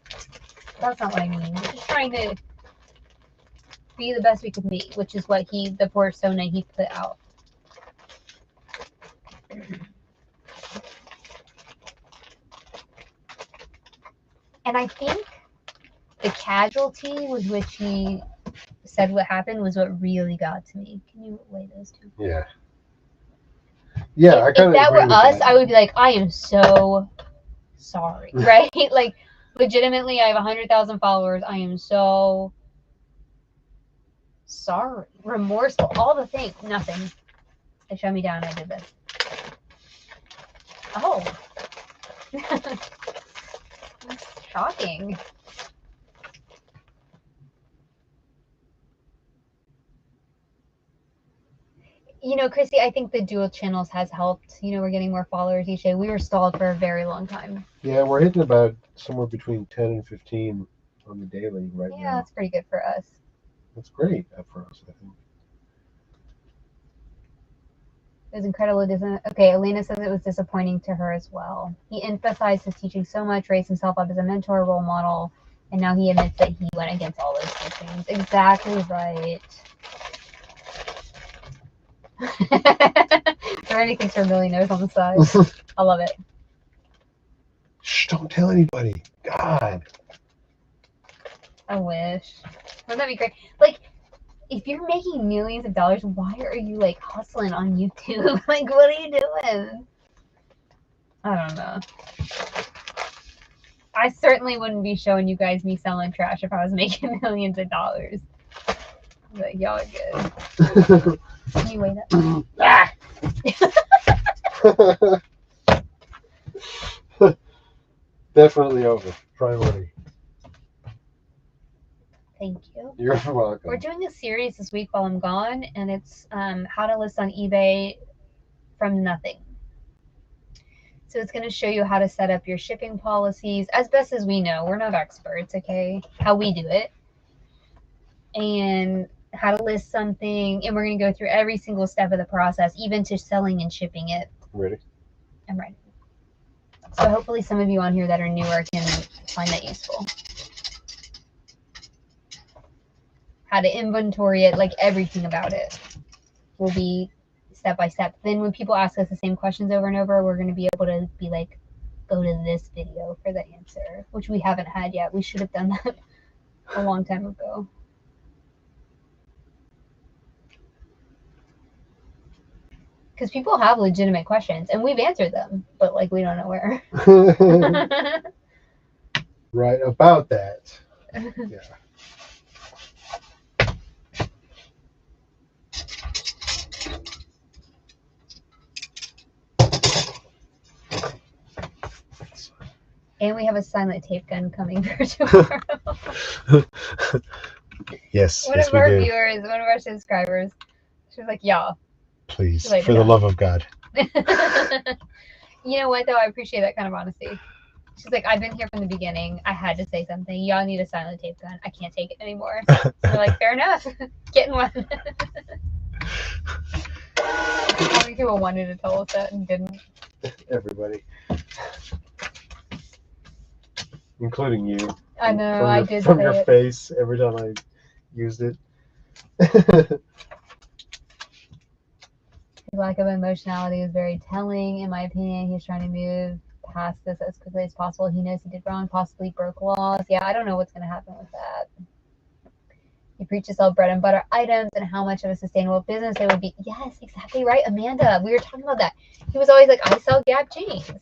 that's not what I mean. We're just trying to be the best we could be, which is what the persona he put out. And I think the casualty with which he said what happened was what really got to me. Can you weigh those 2? Yeah. Yeah, if that were us, I would be like, I am so sorry, right? Like, legitimately, I have 100,000 followers. I am so sorry, remorseful, all the things. Nothing. They shut me down. I did this. Oh. That's shocking. You know, Chrissy, I think the dual channels has helped. You know, we're getting more followers each day. We were stalled for a very long time. Yeah, we're hitting about somewhere between 10 and 15 on the daily right now. Yeah, that's pretty good for us. That's great for us, I think. It was incredible. Okay, Elena says it was disappointing to her as well. He emphasized his teaching so much, raised himself up as a mentor, role model, and now he admits that he went against all those teachings. Exactly right. Or anything for millionaires on the side. I love it. Shh, don't tell anybody. God. I wish. Wouldn't that be great? Like, if you're making millions of dollars, why are you like hustling on YouTube? Like, what are you doing? I don't know. I certainly wouldn't be showing you guys me selling trash if I was making millions of dollars. Like, y'all are good. Can you wait up? Definitely over. Priority. Thank you. You're welcome. We're doing a series this week while I'm gone, and it's how to list on eBay from nothing. So it's going to show you how to set up your shipping policies as best as we know. We're not experts, okay? How we do it. And how to list something. And we're going to go through every single step of the process, even to selling and shipping it. Ready? I'm ready. So hopefully some of you on here that are newer can find that useful. How to inventory it, like everything about it will be step by step. Then when people ask us the same questions over and over, we're going to be able to be like, go to this video for the answer, which we haven't had yet. We should have done that a long time ago. Because people have legitimate questions, and we've answered them, but like we don't know where. Right about that. Yeah. And we have a silent tape gun coming for tomorrow. Yes, One yes, of we our do. viewers, one of our subscribers, she was like, yeah. Please, Like, for the love of God. You know what, though? I appreciate that kind of honesty. She's like, I've been here from the beginning. I had to say something. Y'all need a silent tape gun. I can't take it anymore. We're like, fair enough. Getting one. How many people wanted to tell us that and didn't? Everybody. Including you. I know, I did from say your it. face every time I used it. His lack of emotionality is very telling, in my opinion. He's trying to move past this as quickly as possible. He knows he did wrong, possibly broke laws. Yeah, I don't know what's going to happen with that. He preached to sell bread and butter items and how much of a sustainable business it would be. Yes, exactly right, Amanda. We were talking about that. He was always like, I sell Gap jeans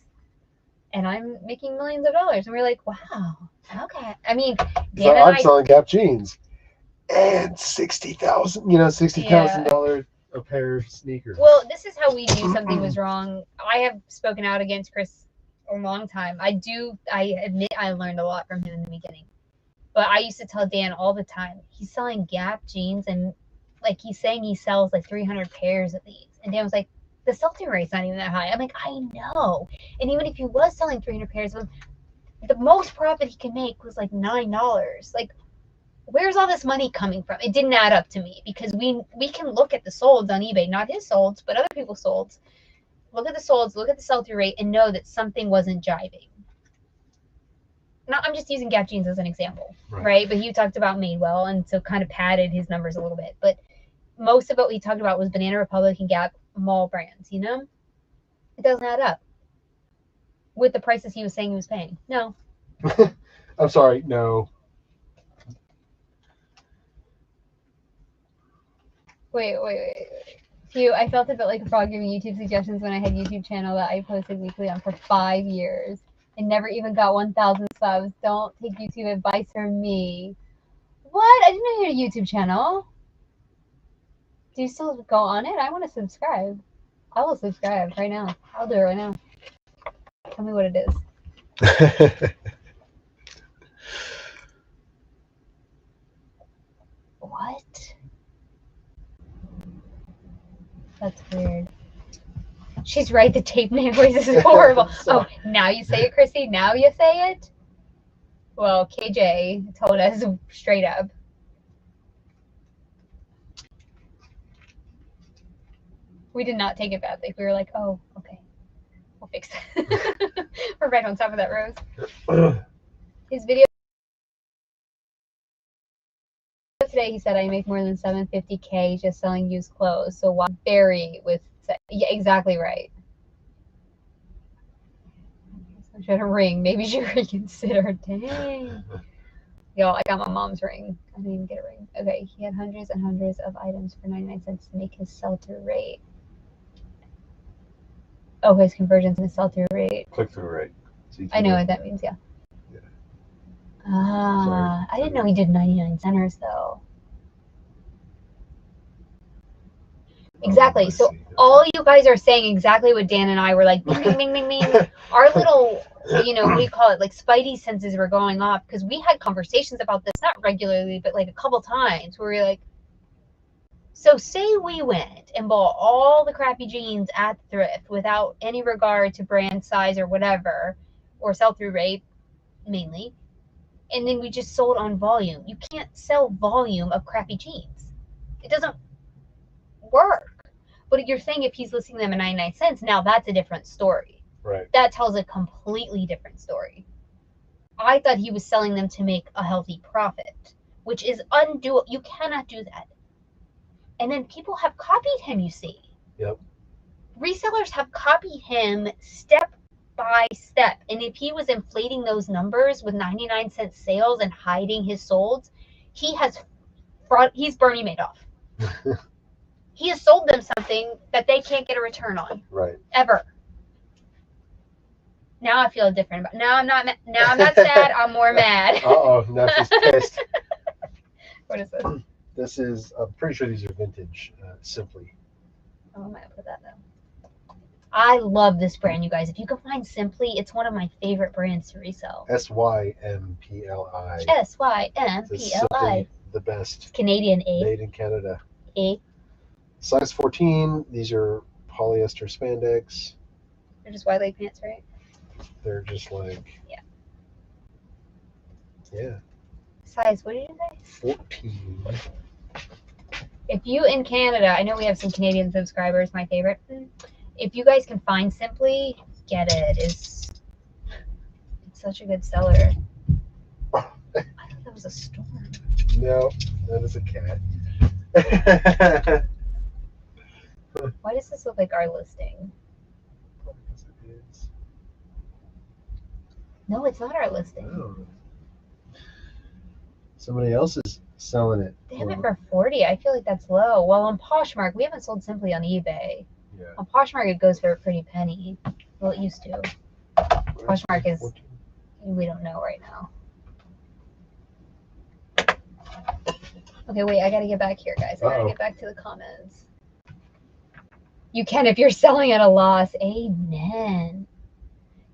and I'm making millions of dollars. And we were like, wow, okay. I mean, Dan and I'm selling Gap jeans and $60,000 a pair of sneakers. Well, this is how we knew something was wrong. I have spoken out against Chris a long time. I admit I learned a lot from him in the beginning. But I used to tell Dan all the time, he's selling Gap jeans and like he's saying he sells like 300 pairs of these. And Dan was like, the sell-through rate's not even that high. I'm like, I know. And even if he was selling 300 pairs of them, the most profit he could make was like $9. Like, where's all this money coming from? It didn't add up to me because we can look at the solds on eBay, not his solds, but other people's solds. Look at the solds, look at the sell-through rate, and know that something wasn't jiving. Now, I'm just using Gap jeans as an example, right? But he talked about Madewell, and so kind of padded his numbers a little bit. But most of what he talked about was Banana Republic and Gap mall brands, you know? It doesn't add up with the prices he was saying he was paying. No. I'm sorry, no. Wait. Phew, I felt a bit like a frog giving YouTube suggestions when I had a YouTube channel that I posted weekly on for 5 years. And never even got 1,000 subs. Don't take YouTube advice from me. What? I didn't know you had a YouTube channel. Do you still go on it? I want to subscribe. I will subscribe right now. I'll do it right now. Tell me what it is. What? That's weird. She's right. The tape name voice is horrible. Oh, now you say it, Chrissy. Now you say it. Well, KJ told us straight up. We did not take it badly. We were like, oh, okay. We'll fix it. We're right on top of that, Rose. His video today, he said, I make more than $750K just selling used clothes. So why vary with, yeah, exactly right. I should have ring. Maybe she reconsider. Dang. Yo, I got my mom's ring. I didn't even get a ring. Okay, he had hundreds and hundreds of items for 99 cents to make his sell-through rate. Oh, his conversions and his sell-through rate. Click-through rate. I know what that means, yeah. Ah, I didn't know he did 99 centers, though. Exactly. So all you guys are saying exactly what Dan and I were like, bing, bing, bing, bing, bing. Our little, you know, what do you call it? Like spidey senses were going off because we had conversations about this, not regularly, but like a couple times where we're like, so say we went and bought all the crappy jeans at the thrift without any regard to brand, size, or whatever, or sell-through rate, mainly, and then we just sold on volume. You can't sell volume of crappy jeans. It doesn't work. But you're saying if he's listing them at 99 cents, now that's a different story. Right. That tells a completely different story. I thought he was selling them to make a healthy profit, which is undoable. You cannot do that. And then people have copied him, you see. Yep. Resellers have copied him step by step. And if he was inflating those numbers with 99-cent sales and hiding his solds, he's Bernie Madoff. He has sold them something that they can't get a return on. Right. Ever. Now I feel different. But now I'm not sad. I'm more mad. Uh-oh. Now she's pissed. What is this? This is, I'm pretty sure these are vintage, Simply. Oh, I might put that though. I love this brand, you guys. If you can find Simply, it's one of my favorite brands to resell. SYMPLI. SYMPLI. The best. Canadian A. Made in Canada. A. Size 14. These are polyester spandex. They're just wide leg pants, right? They're just like. Yeah. Yeah. Size, what did you say? 14. If you in Canada, I know we have some Canadian subscribers, my favorite. If you guys can find Simply, get it. It's such a good seller. I thought that was a storm. No, that is a cat. Why does this look like our listing? No, it's not our listing. Oh. Somebody else is selling it. They have it for 40. I feel like that's low. Well, on Poshmark, we haven't sold Simply on eBay. Yeah. On Poshmark, it goes for a pretty penny. Well, it used to. Poshmark is, 14. we don't know right now. Okay, wait, I gotta get back here, guys. I gotta get back to the comments. You can if you're selling at a loss. Amen.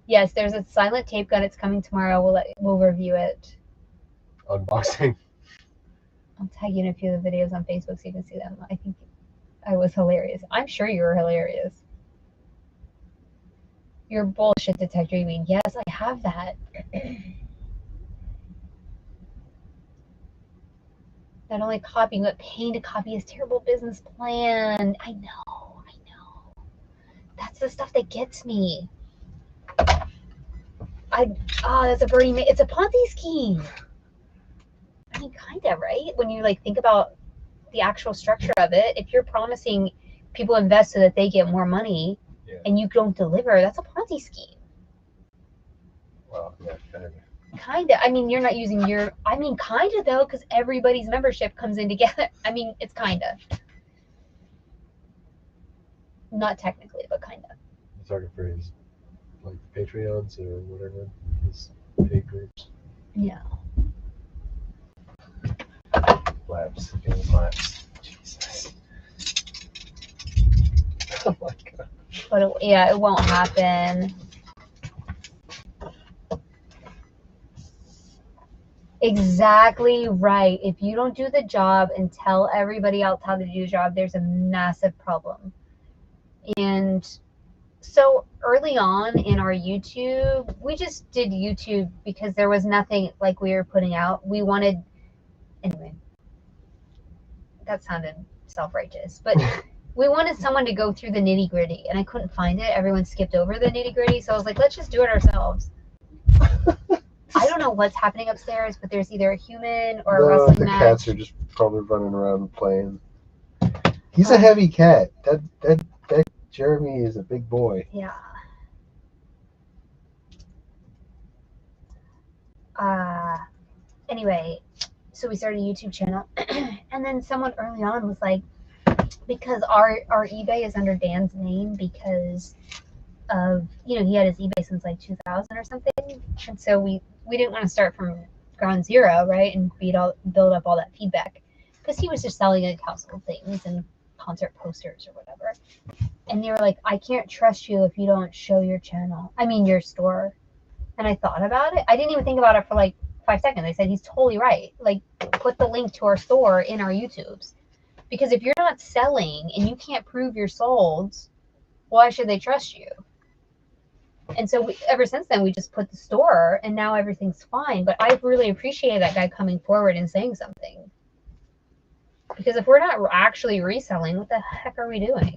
Yes, there's a silent tape gun. It's coming tomorrow. We'll review it. Unboxing. I'll tag you in a few of the videos on Facebook so you can see them. I think I was hilarious. I'm sure you were hilarious. Your bullshit detector, you mean? Yes, I have that. Not only copying, but paying to copy his terrible business plan. I know. That's the stuff that gets me. That's a Bernie. It's a Ponzi scheme. I mean, kind of, right? When you like think about the actual structure of it, if you're promising people invest so that they get more money, and you don't deliver, that's a Ponzi scheme. Well, yeah, kind of. Kind of. I mean, you're not using your. I mean, kind of though, because everybody's membership comes in together. I mean, it's kind of. Not technically, but kind of. It's hard to phrase. Like Patreons or whatever, his paid groups. Yeah. Labs. Labs. Jesus. Oh my god. But it won't happen. Exactly right. If you don't do the job and tell everybody else how to do the job, there's a massive problem. And so early on in our YouTube, we just did YouTube because there was nothing like we were putting out. We wanted, anyway, that sounded self-righteous, but we wanted someone to go through the nitty gritty and I couldn't find it. Everyone skipped over the nitty gritty. So I was like, let's just do it ourselves. I don't know what's happening upstairs, but there's either a human or a wrestling match. The cats are just probably running around and playing. He's a heavy cat. That Jeremy is a big boy. Yeah. Anyway, so we started a YouTube channel, and then someone early on was like, because our eBay is under Dan's name because of, you know, he had his eBay since like 2000 or something, and so we didn't want to start from ground zero, right, and build up all that feedback, because he was just selling like household things and concert posters or whatever. And they were like, I can't trust you if you don't show your your store. And I thought about it. I didn't even think about it for like 5 seconds. I said, he's totally right. Like, put the link to our store in our YouTubes. Because if you're not selling and you can't prove you're sold, why should they trust you? And so ever since then, we just put the store, and now everything's fine. But I really appreciated that guy coming forward and saying something. Because if we're not actually reselling, what the heck are we doing?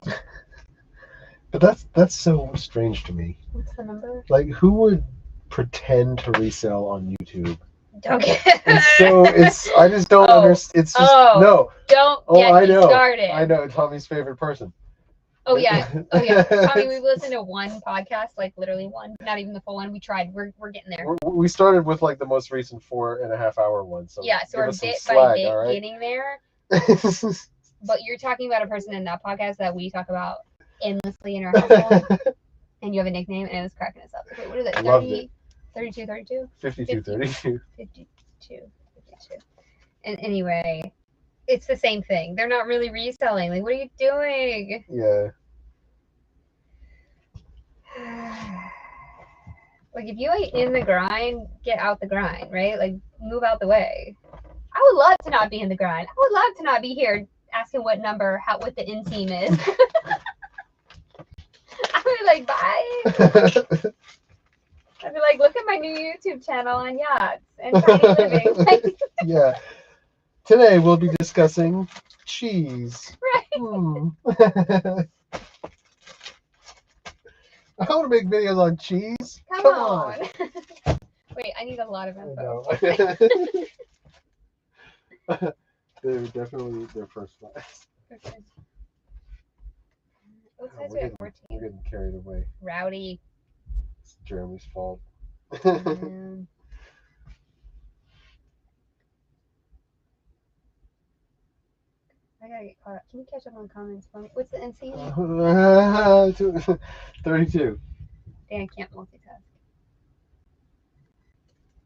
But that's so strange to me. What's the number? Like, who would pretend to resell on YouTube? Okay. I just don't understand. It's just no. Don't get me started. I know, Tommy's favorite person. Oh yeah. Tommy, we've listened to one podcast, like literally one, not even the full one. We tried. We're getting there. We started with like the most recent 4.5 hour one. So yeah, so we're bit slack, by bit right? getting there. But you're talking about a person in that podcast that we talk about endlessly in our household, and you have a nickname, and it was cracking us up. Wait, what is it? 32. 52. And anyway, it's the same thing. They're not really reselling. Like, what are you doing? Yeah. Like, if you ain't in the grind, get out the grind, right? Like, move out the way. I would love to not be in the grind. I would love to not be here asking what the inseam is. I would be like, bye. I'd be like, look at my new YouTube channel on yachts and tiny living. Yeah. Today we'll be discussing cheese. Right. I want to make videos on cheese. Come on. Wait, I need a lot of info. They're definitely their first class. Okay. What size We're are 14? getting carried away. Rowdy. It's Jeremy's fault. I gotta get caught up. Can you catch up on comments for me? What's the NC? 32. Dang, I can't multitask.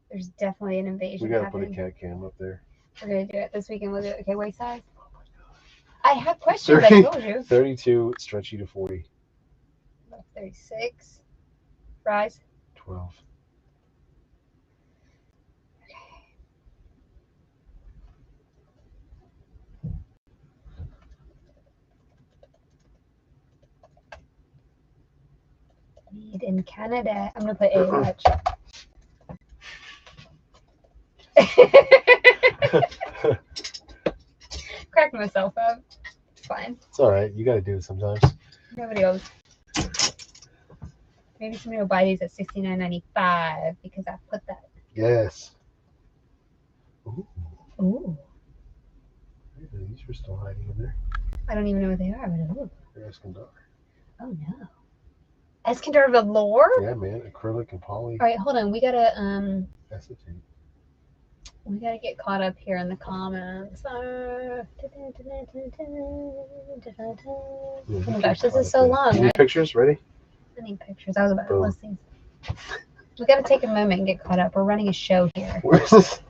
There's definitely an invasion. We gotta put a cat cam up there. We're gonna do it this weekend. We'll do it. Okay, waist size. I have questions. I told you. 32, stretchy to 40. 36. Rise. 12. Made in Canada. I'm gonna put A much. Cracked myself up. It's fine. It's all right. You got to do it sometimes. Nobody else. Maybe somebody will buy these at $69.95 because I put that. Yes. Ooh. Ooh. These were still hiding in there. I don't even know what they are. But ooh. They're Eskandar. Oh no. Eskandar velour? Yeah, man. Acrylic and poly. All right, hold on. We gotta acetate. We gotta get caught up here in the comments. Oh my gosh, this is so long. You need pictures? Ready? I need pictures. I was about to list these. We gotta take a moment and get caught up. We're running a show here. Where's this?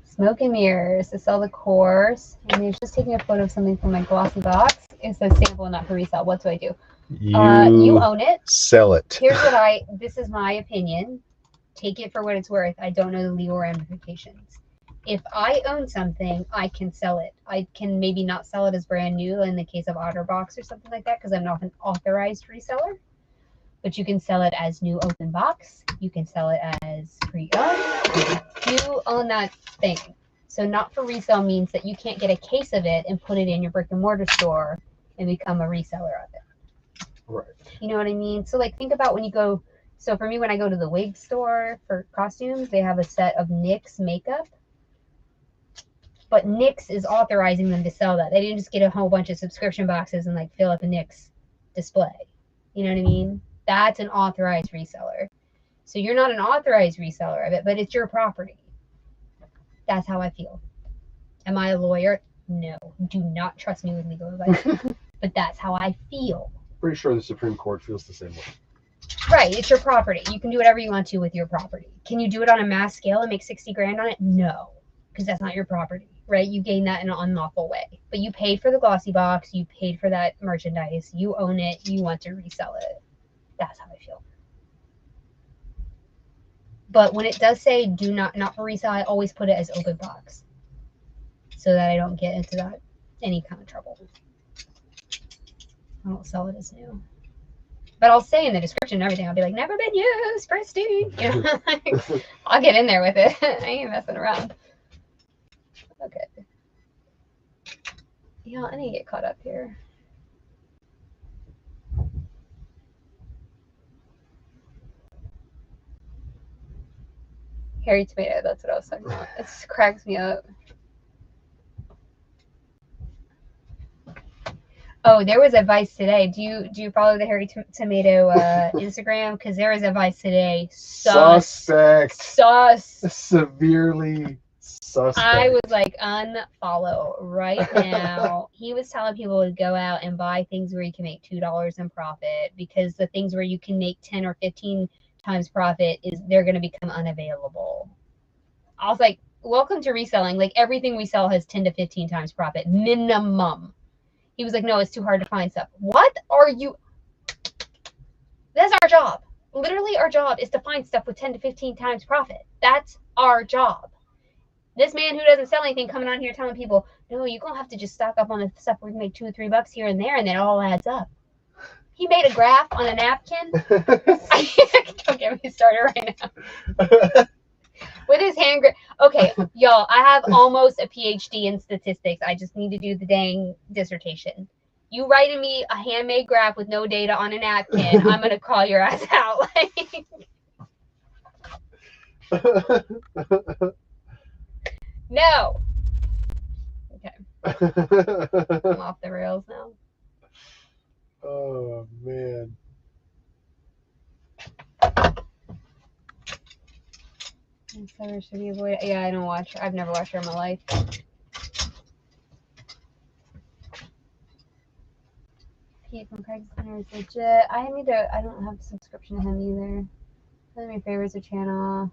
Smoke and mirrors to sell the course. And he's just taking a photo of something from my glossy box. It says sample, not for resale. What do I do? You own it. Sell it. Here's this is my opinion. Take it for what it's worth. I don't know the legal ramifications. If I own something, I can sell it. I can maybe not sell it as brand new in the case of OtterBox or something like that because I'm not an authorized reseller. But you can sell it as new open box. You can sell it as pre-owned. You own that thing. So not for resale means that you can't get a case of it and put it in your brick and mortar store and become a reseller of it. Right. You know what I mean? So like think about when you go, so for me when I go to the wig store for costumes, they have a set of NYX makeup. But Nix is authorizing them to sell that. They didn't just get a whole bunch of subscription boxes and like fill up a Nix display. You know what I mean? That's an authorized reseller. So you're not an authorized reseller of it, but it's your property. That's how I feel. Am I a lawyer? No. Do not trust me with legal advice. But that's how I feel. Pretty sure the Supreme Court feels the same way. Right. It's your property. You can do whatever you want to with your property. Can you do it on a mass scale and make 60 grand on it? No. Because that's not your property, right? You gain that in an unlawful way. But you paid for the glossy box. You paid for that merchandise. You own it. You want to resell it. That's how I feel. But when it does say do not for resale, I always put it as open box so that I don't get into that any kind of trouble. I don't sell it as new. But I'll say in the description and everything, I'll be like, never been used, pristine. You know, like, I'll get in there with it. I ain't messing around. Okay. Yeah, I need to get caught up here. Harry Tomato, that's what I was talking about. It cracks me up. Oh, there was advice today. Do you follow the Harry Tomato Instagram? Because there was advice today. Suspect. Sus. Severely suspect. I was like, unfollow right now. He was telling people to go out and buy things where you can make $2 in profit, because the things where you can make 10 or 15 times profit they're going to become unavailable. I was like, welcome to reselling. Like, everything we sell has 10 to 15 times profit minimum. He was like, no, it's too hard to find stuff. What are you? That's our job. Literally, our job is to find stuff with 10 to 15 times profit. That's our job. This man who doesn't sell anything coming on here telling people, no, you're going to have to just stock up on the stuff where you make $2 or $3 here and there, and then it all adds up. He made a graph on a napkin. Don't get me started right now. With his hand grip. Okay, y'all, I have almost a PhD in statistics. I just need to do the dang dissertation. You writing me a handmade graph with no data on a napkin, I'm going to call your ass out. No. Okay. I'm off the rails now. Oh, man. Should be avoided. Yeah, I don't watch her. I've never watched her in my life. Pete from Craig's Center is legit. I don't have a subscription to him either. One of my favorites are channel.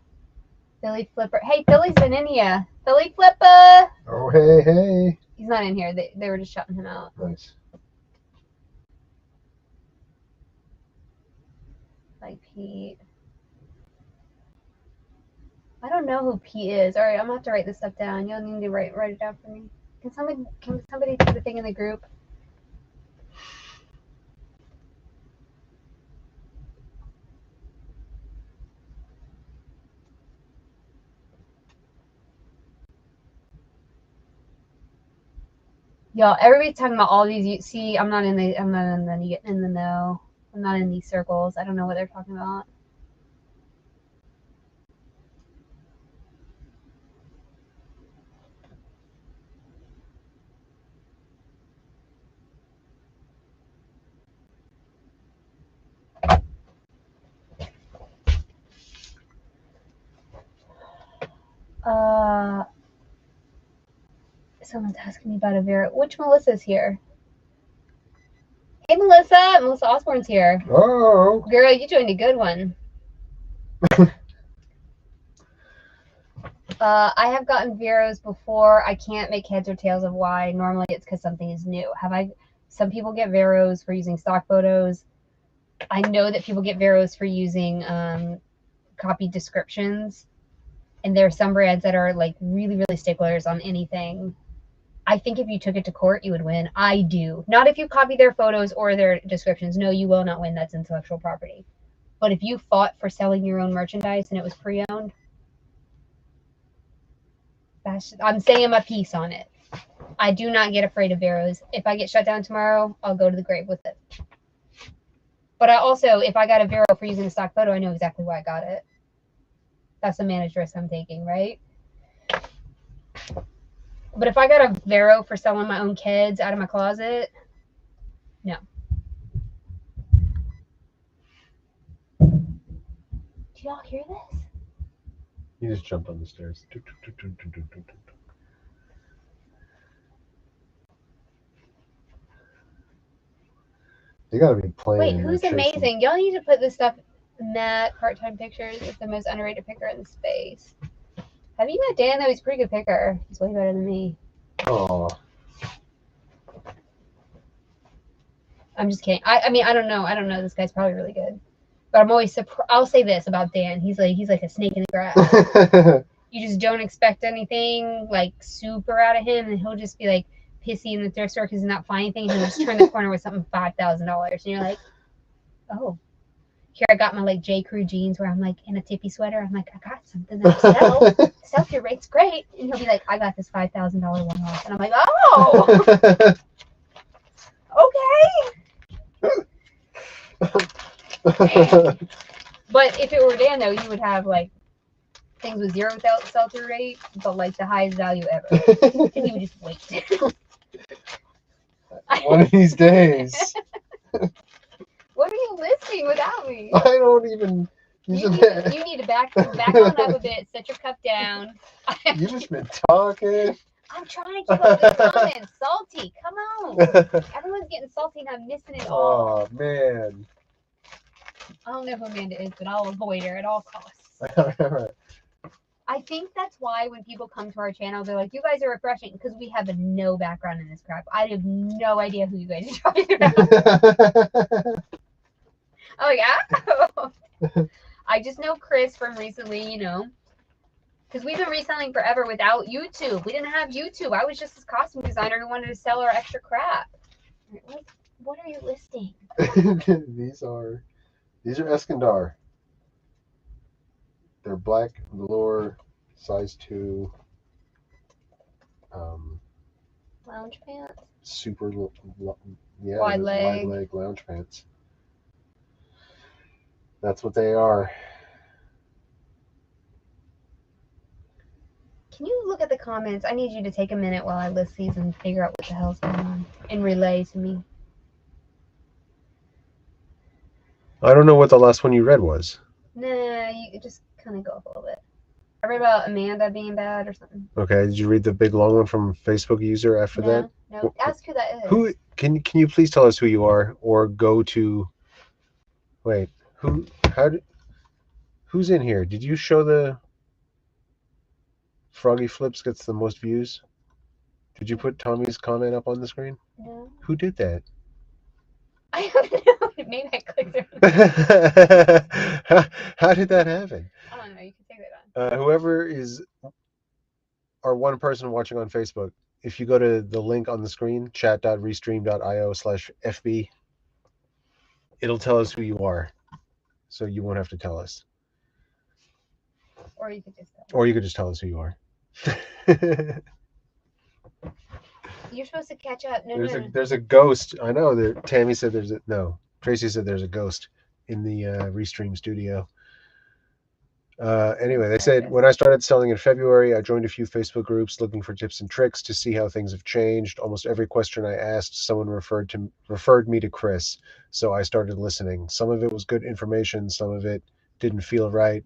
Philly Flipper. Hey, Philly's been in here. Philly Flipper. Oh, hey. He's not in here. They were just shutting him out. Nice. Like Pete. I don't know who Pete is. All right, I'm gonna have to write this stuff down. You'll need to write it down for me. Can somebody do the thing in the group? Y'all, everybody's talking about all these. See, I'm not in the know. I'm not in these circles. I don't know what they're talking about. Someone's asking me about a Vera. Which Melissa's here? Hey, Melissa. Melissa Osborne's here. Oh. Girl, you joined a good one. I have gotten Veros before. I can't make heads or tails of why. Normally it's because something is new. Some people get Veros for using stock photos. I know that people get Veros for using copied descriptions. And there are some brands that are like really, really sticklers on anything. I think if you took it to court, you would win. I do. Not if you copy their photos or their descriptions. No, you will not win. That's intellectual property. But if you fought for selling your own merchandise and it was pre-owned, I'm saying my piece on it. I do not get afraid of Veros. If I get shut down tomorrow, I'll go to the grave with it. But I also, if I got a Vero for using a stock photo, I know exactly why I got it. That's the managed risk I'm taking, right? But if I got a Vero for selling my own kids out of my closet, no. Do y'all hear this? You just jumped on the stairs. They gotta be playing. Wait, who's amazing? Y'all need to put this stuff. Matt, part-time pictures, is the most underrated picker in the space. Have you met Dan though? He's a pretty good picker. He's way better than me. Oh. I'm just kidding. I mean, I don't know. I don't know. This guy's probably really good. But I'm always surprised. I'll say this about Dan. He's like a snake in the grass. You just don't expect anything like super out of him, and he'll just be like pissy in the thrift store because he's not finding anything. And he'll just turn the corner with something $5,000, and you're like, oh. Here I got my like J. Crew jeans where I'm like in a tippy sweater. I'm like, I got something that'll sell. The sell-through rate's great. And he'll be like, I got this $5,000 one off. And I'm like, oh, okay. But if it were Dan though, he would have like things with zero sell-through rate, but like the highest value ever. And he would just wait. One of these days. What are you listing without me? I don't even. You need to back on up a bit. Set your cup down. You've just been talking. I'm trying to keep up with the comments. Salty, come on. Everyone's getting salty and I'm missing it all. Oh man. I don't know who Amanda is, but I'll avoid her at all costs. I think that's why when people come to our channel, they're like, you guys are refreshing, because we have no background in this crap. I have no idea who you guys are talking about. Oh, yeah? I just know Chris from recently, you know, because we've been reselling forever without YouTube. We didn't have YouTube. I was just this costume designer who wanted to sell our extra crap. What are you listing? These are Eskandar. They're black velour, size 2. Lounge pants? Super, yeah, wide leg lounge pants. That's what they are. Can you look at the comments? I need you to take a minute while I list these and figure out what the hell's going on and relay to me. I don't know what the last one you read was. Nah, you just kind of go up a little bit. I read about Amanda being bad or something. Okay, did you read the big long one from Facebook user after that? No, ask who that is. Who can you please tell us who you are, or go to? Wait, who's in here? Did you show the Froggy Flips gets the most views? Did you put Tommy's comment up on the screen? No. Who did that? I don't know. Maybe I clicked it. How did that happen? I don't know. You can take that on. Whoever is our one person watching on Facebook, if you go to the link on the screen, chat.restream.io/FB, it'll tell us who you are. So you won't have to tell us. Or you could just tell us. Or you could just tell us who you are. You're supposed to catch up. There's a ghost. I know. Tammy said Tracy said there's a ghost in the Restream studio. Anyway, they said, when I started selling in February, I joined a few Facebook groups looking for tips and tricks to see how things have changed. Almost every question I asked, someone referred me to Chris. So I started listening. Some of it was good information. Some of it didn't feel right.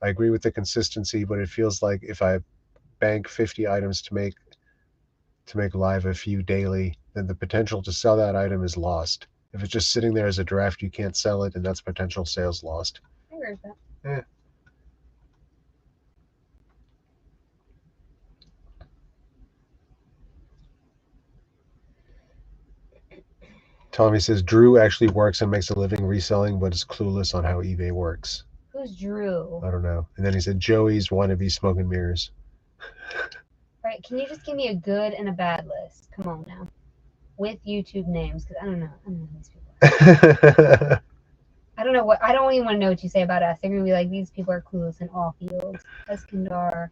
I agree with the consistency, but it feels like if I bank 50 items to make live a few daily, then the potential to sell that item is lost. If it's just sitting there as a draft, you can't sell it, and that's potential sales lost. I agree with that. Yeah. Tommy says Drew actually works and makes a living reselling, but is clueless on how eBay works. Who's Drew? I don't know. And then he said Joey's wannabe smoke and mirrors. All right, can you just give me a good and a bad list? Come on now, with YouTube names, because I don't know these people. I don't know what. I don't even want to know what you say about us. They're gonna be like, these people are clueless in all fields. Eskandar,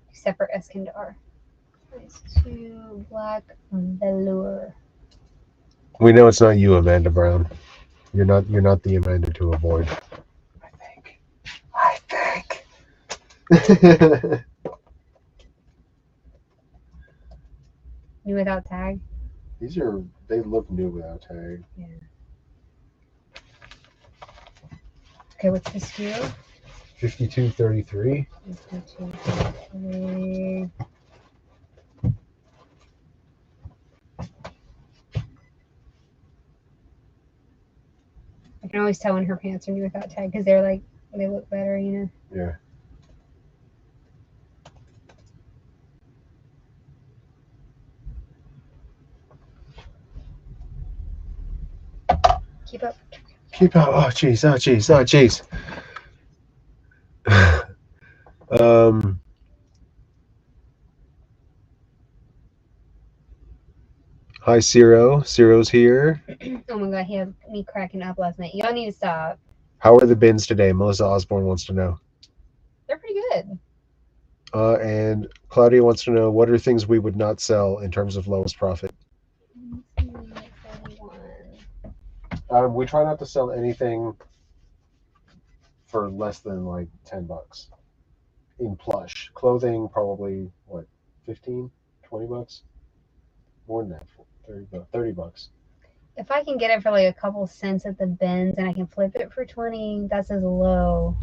except for Eskandar. Nice to black velour. We know it's not you, Amanda Brown. You're not the Amanda to avoid. I think. New without tag. They look new without tag. Yeah. Okay, what's the SKU? 5233. 5233. I can always tell when her pants are new without tag because they're like, they look better, you know? Yeah. Keep up. Keep out. Oh, jeez. Oh, jeez. Oh, jeez. Hi, Ciro. Ciro's here. Oh my god, he had me cracking up last night. Y'all need to stop. How are the bins today? Melissa Osborne wants to know. They're pretty good. And Claudia wants to know, what are things we would not sell in terms of lowest profit? We try not to sell anything for less than like $10 in plush. Clothing, probably, what, 15, 20 bucks? More than that, 30 bucks. If I can get it for like a couple cents at the bins and I can flip it for 20, that's as low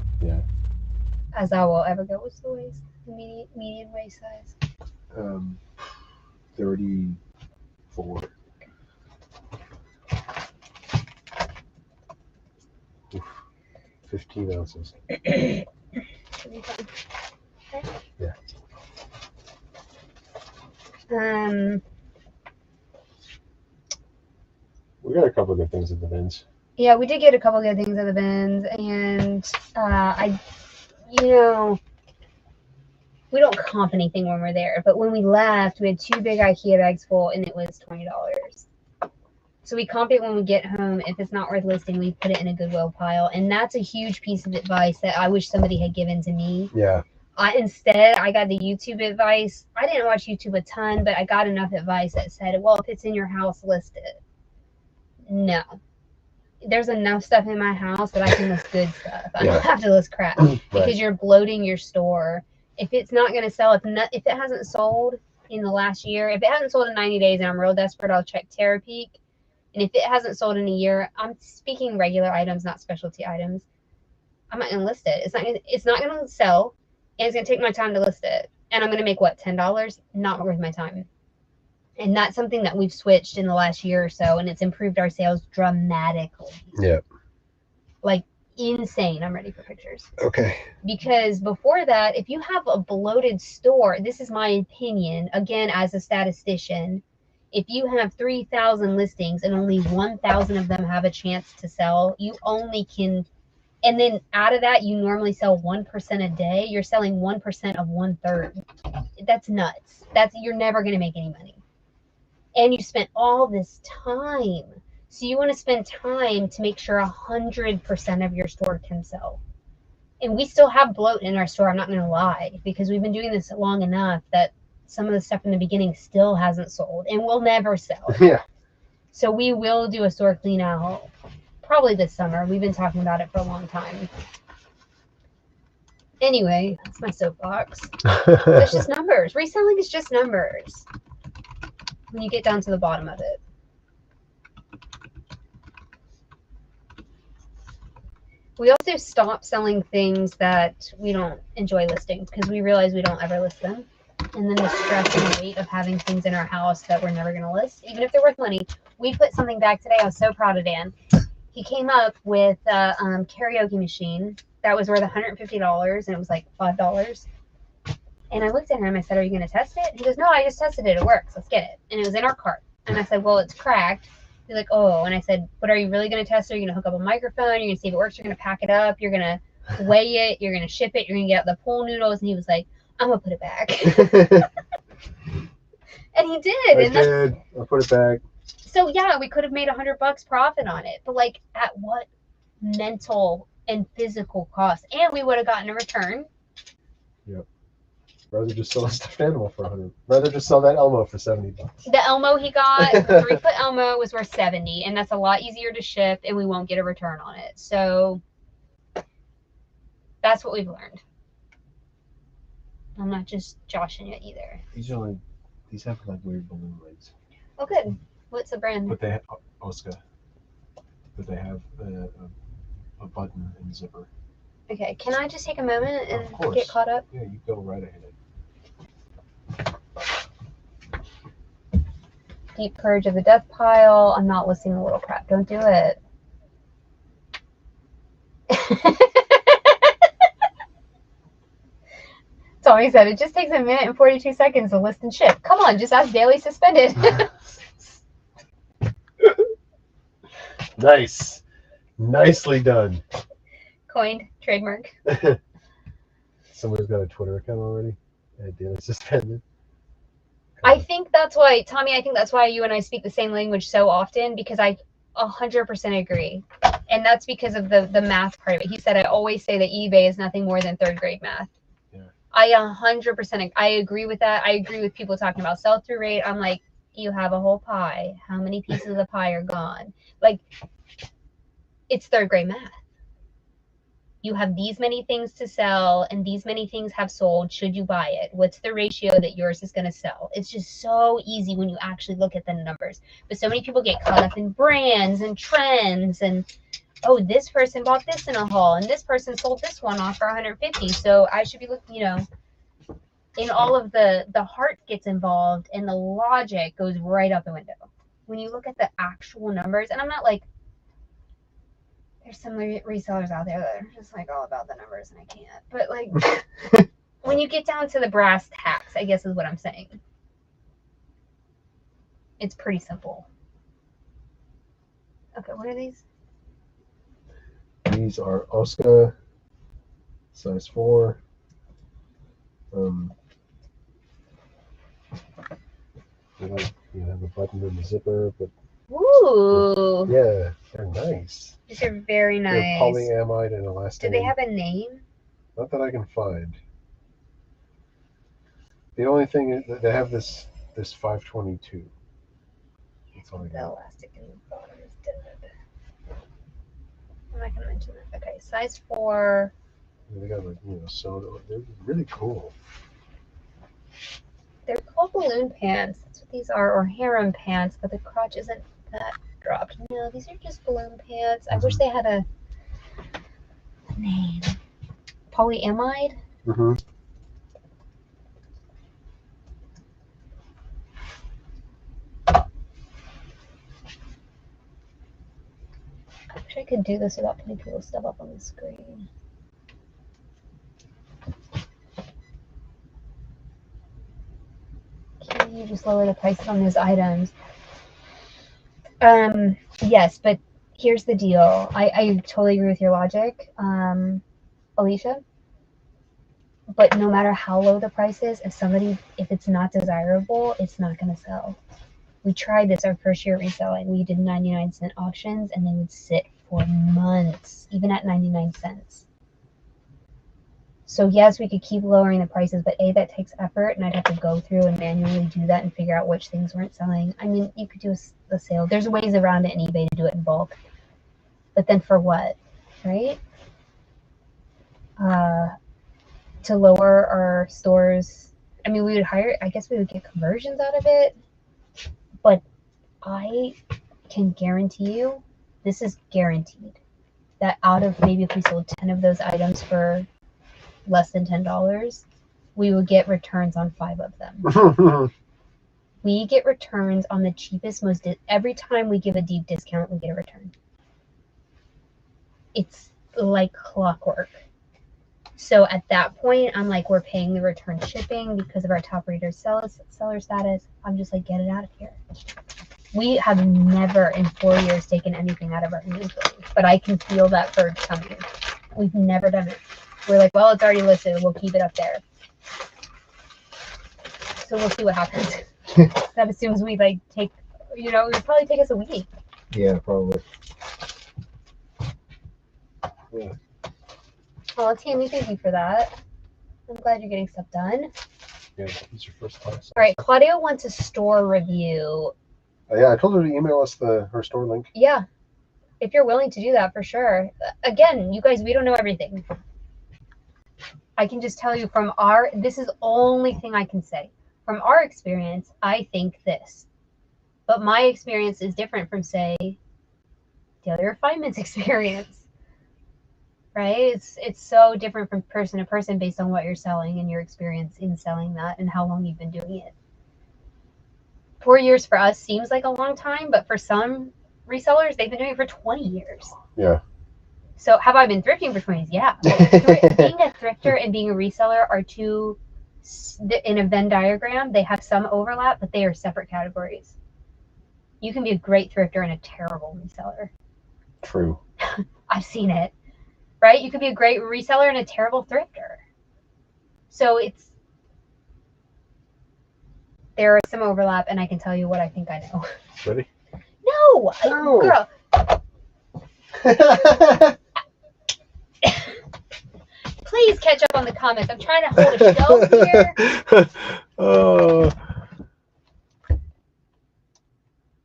as I will ever go. What's the waist? Median waist size? 34. Oof. 15 ounces. Should be fine. Okay. Yeah. We got a couple of good things at the bins. Yeah, we did get a couple of good things at the bins, and we don't comp anything when we're there, but when we left, we had 2 big IKEA bags full, and it was $20. So we comp it when we get home. If it's not worth listing, we put it in a Goodwill pile, and that's a huge piece of advice that I wish somebody had given to me. Yeah. Instead, I got the YouTube advice. I didn't watch YouTube a ton, but I got enough advice that said, well, if it's in your house, list it. No. There's enough stuff in my house that I can list good stuff. I don't have to list crap because you're bloating your store. If it's not going to sell, if it hasn't sold in the last year, if it hasn't sold in 90 days and I'm real desperate, I'll check Terapeak. And if it hasn't sold in a year, I'm speaking regular items, not specialty items. I'm not going to list it. It's not going to sell, and it's going to take my time to list it. And I'm going to make, what, $10? Not worth my time. And that's something that we've switched in the last year or so, and it's improved our sales dramatically. Yeah. Like, insane. I'm ready for pictures. Okay. Because before that, if you have a bloated store, this is my opinion, again, as a statistician, if you have 3,000 listings and only 1,000 of them have a chance to sell, you only can, and then out of that, you normally sell 1% a day. You're selling 1% of 1/3. That's nuts. You're never going to make any money. And you spent all this time. So you want to spend time to make sure 100% of your store can sell. And we still have bloat in our store, I'm not going to lie, because we've been doing this long enough that some of the stuff in the beginning still hasn't sold and will never sell. Yeah. So we will do a store clean out probably this summer. We've been talking about it for a long time. Anyway, that's my soapbox. It's just numbers. Reselling is just numbers when you get down to the bottom of it. We also stopped selling things that we don't enjoy listing because we realize we don't ever list them. And then the stress and the weight of having things in our house that we're never going to list, even if they're worth money. We put something back today. I was so proud of Dan. He came up with a karaoke machine that was worth $150, and it was like $5. And I looked at him. I said, "Are you going to test it?" He goes, "No, I just tested it. It works. Let's get it." And it was in our cart. And I said, "Well, it's cracked." He's like, "Oh." And I said, "But are you really going to test it? Are you going to hook up a microphone? You're going to see if it works. You're going to pack it up. You're going to weigh it. You're going to ship it. You're going to get out the pool noodles." And he was like, "I'm going to put it back." And he did. I put it back. So, yeah, we could have made $100 profit on it. But, like, at what mental and physical cost? And we would have gotten a return. Yep. Rather just sell a stuffed animal for $100. Rather just sell that Elmo for $70. The Elmo he got, the 3-foot Elmo, was worth $70, and that's a lot easier to ship, and we won't get a return on it. So that's what we've learned. I'm not just joshing it either. These These have like weird balloon legs. Oh, good. What's the brand? But they have Oscar. But they have a button and zipper. Okay, can I just take a moment and Of course. get caught up? Yeah, you go right ahead. Deep purge of the death pile. I'm not listing the little crap. Don't do it. Tommy said it just takes a minute and 42 seconds to list and ship. Come on, just ask daily suspended. Nice. Nicely done. Coined, trademark. Somebody's got a Twitter account already. Daily suspended. I think that's why, Tommy, I think that's why you and I speak the same language so often, because I 100% agree. And that's because of the math part of it. He said, I always say that eBay is nothing more than third grade math. Yeah. I 100%, I agree with that. I agree with people talking about sell-through rate. I'm like, you have a whole pie. How many pieces of the pie are gone? Like, it's third grade math. You have these many things to sell and these many things have sold. Should you buy it? What's the ratio that yours is going to sell? It's just so easy when you actually look at the numbers. But so many people get caught up in brands and trends and, oh, this person bought this in a haul and this person sold this one off for 150. So I should be looking, in all of the heart gets involved and the logic goes right out the window. When you look at the actual numbers, and I'm not like, there's some resellers out there that are just like all about the numbers and I can't. But like when you get down to the brass tacks, I guess is what I'm saying. It's pretty simple. Okay, what are these? These are Oscar, size 4. You have a button and a zipper, but ooh, yeah, they're nice. These are very nice. They're polyamide and elastane. Do they have a name? Not that I can find. The only thing is that they have this 522. That's all I got. The elastic in the bottom is dead. I'm not gonna mention that. Okay, size 4. They got like soda. They're really cool. They're called balloon pants. That's what these are, or harem pants, but the crotch isn't that dropped. No, these are just balloon pants. I wish they had a name. Polyamide? Mm-hmm. I wish I could do this without putting people's stuff up on the screen. Can you just lower the prices on those items? Yes, but here's the deal. I totally agree with your logic, Alicia. But no matter how low the price is, if it's not desirable, it's not going to sell. We tried this our first year reselling. We did 99-cent auctions and they would sit for months, even at 99 cents. So yes, we could keep lowering the prices, but that takes effort, and I'd have to go through and manually do that and figure out which things weren't selling. I mean, you could do a sale. There's ways around it in eBay to do it in bulk. But then for what, right? To lower our stores, I mean, we would I guess we would get conversions out of it. But I can guarantee you, this is guaranteed, that out of maybe if we sold 10 of those items for less than $10, we would get returns on 5 of them. We get returns on the cheapest, every time we give a deep discount, we get a return. It's like clockwork. So at that point, I'm like, we're paying the return shipping because of our top rated seller status. I'm just like, get it out of here. We have never in 4 years taken anything out of our inventory, but I can feel that purge coming. We've never done it. We're like, well, it's already listed. We'll keep it up there. So we'll see what happens. That assumes we take, it would probably take us a week. Yeah, probably. Yeah. Well, Tammy, thank you for that. I'm glad you're getting stuff done. Yeah, it's your first class. All right, Claudia wants a store review. Yeah, I told her to email us her store link. Yeah, if you're willing to do that, for sure. Again, you guys, we don't know everything. I can just tell you this is the only thing I can say. from our experience, I think this. But my experience is different from, say, Daily Refinement's experience. Right? It's so different from person to person based on what you're selling and your experience in selling that and how long you've been doing it. 4 years for us seems like a long time, but for some resellers, they've been doing it for 20 years. Yeah. So have I been thrifting for 20 years? Yeah. Being a thrifter and being a reseller are two, in a Venn diagram, they have some overlap, but they are separate categories. You can be a great thrifter and a terrible reseller. True. I've seen it. Right? You could be a great reseller and a terrible thrifter. So there is some overlap, and I can tell you what I think I know. Ready? No! Girl. Please catch up on the comments. I'm trying to hold a show here. Oh.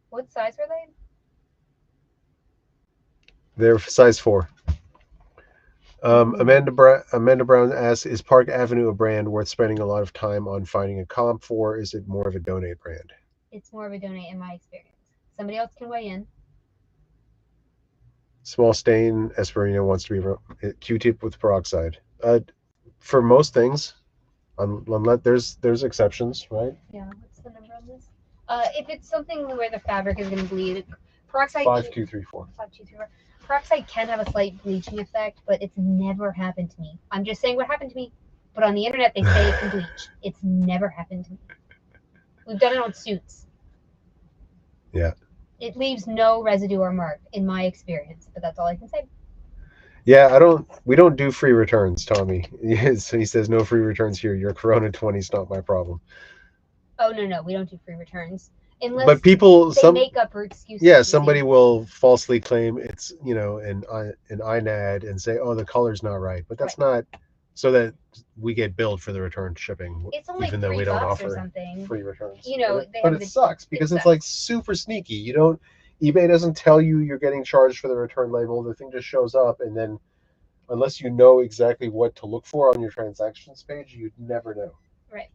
What size were they? They're size 4. Amanda Brown asks, is Park Avenue a brand worth spending a lot of time on finding a comp for? Is it more of a donate brand? It's more of a donate in my experience. Somebody else can weigh in. Small stain, Esperino wants to be Q-tip with peroxide. For most things, unless there's exceptions, right? Yeah, what's the number on this? If it's something where the fabric is going to bleed, peroxide 5234. 5234. Peroxide can have a slight bleaching effect, but it's never happened to me. I'm just saying what happened to me. But on the internet, they say it can bleach. It's never happened to me. We've done it on suits. Yeah. It leaves no residue or mark in my experience, but that's all I can say. Yeah, we don't do free returns, Tommy. So he says no free returns here. Your Corona 20 is not my problem. Oh no, we don't do free returns. Unless but people make up for excuses. Yeah, somebody will falsely claim it's an INAD and say, oh, the color's not right, but that's not so that we get billed for the return shipping. It's only even though we don't offer free returns. But it sucks because it's like super sneaky. eBay doesn't tell you you're getting charged for the return label. The thing just shows up, and then unless you know exactly what to look for on your transactions page, you'd never know. Right.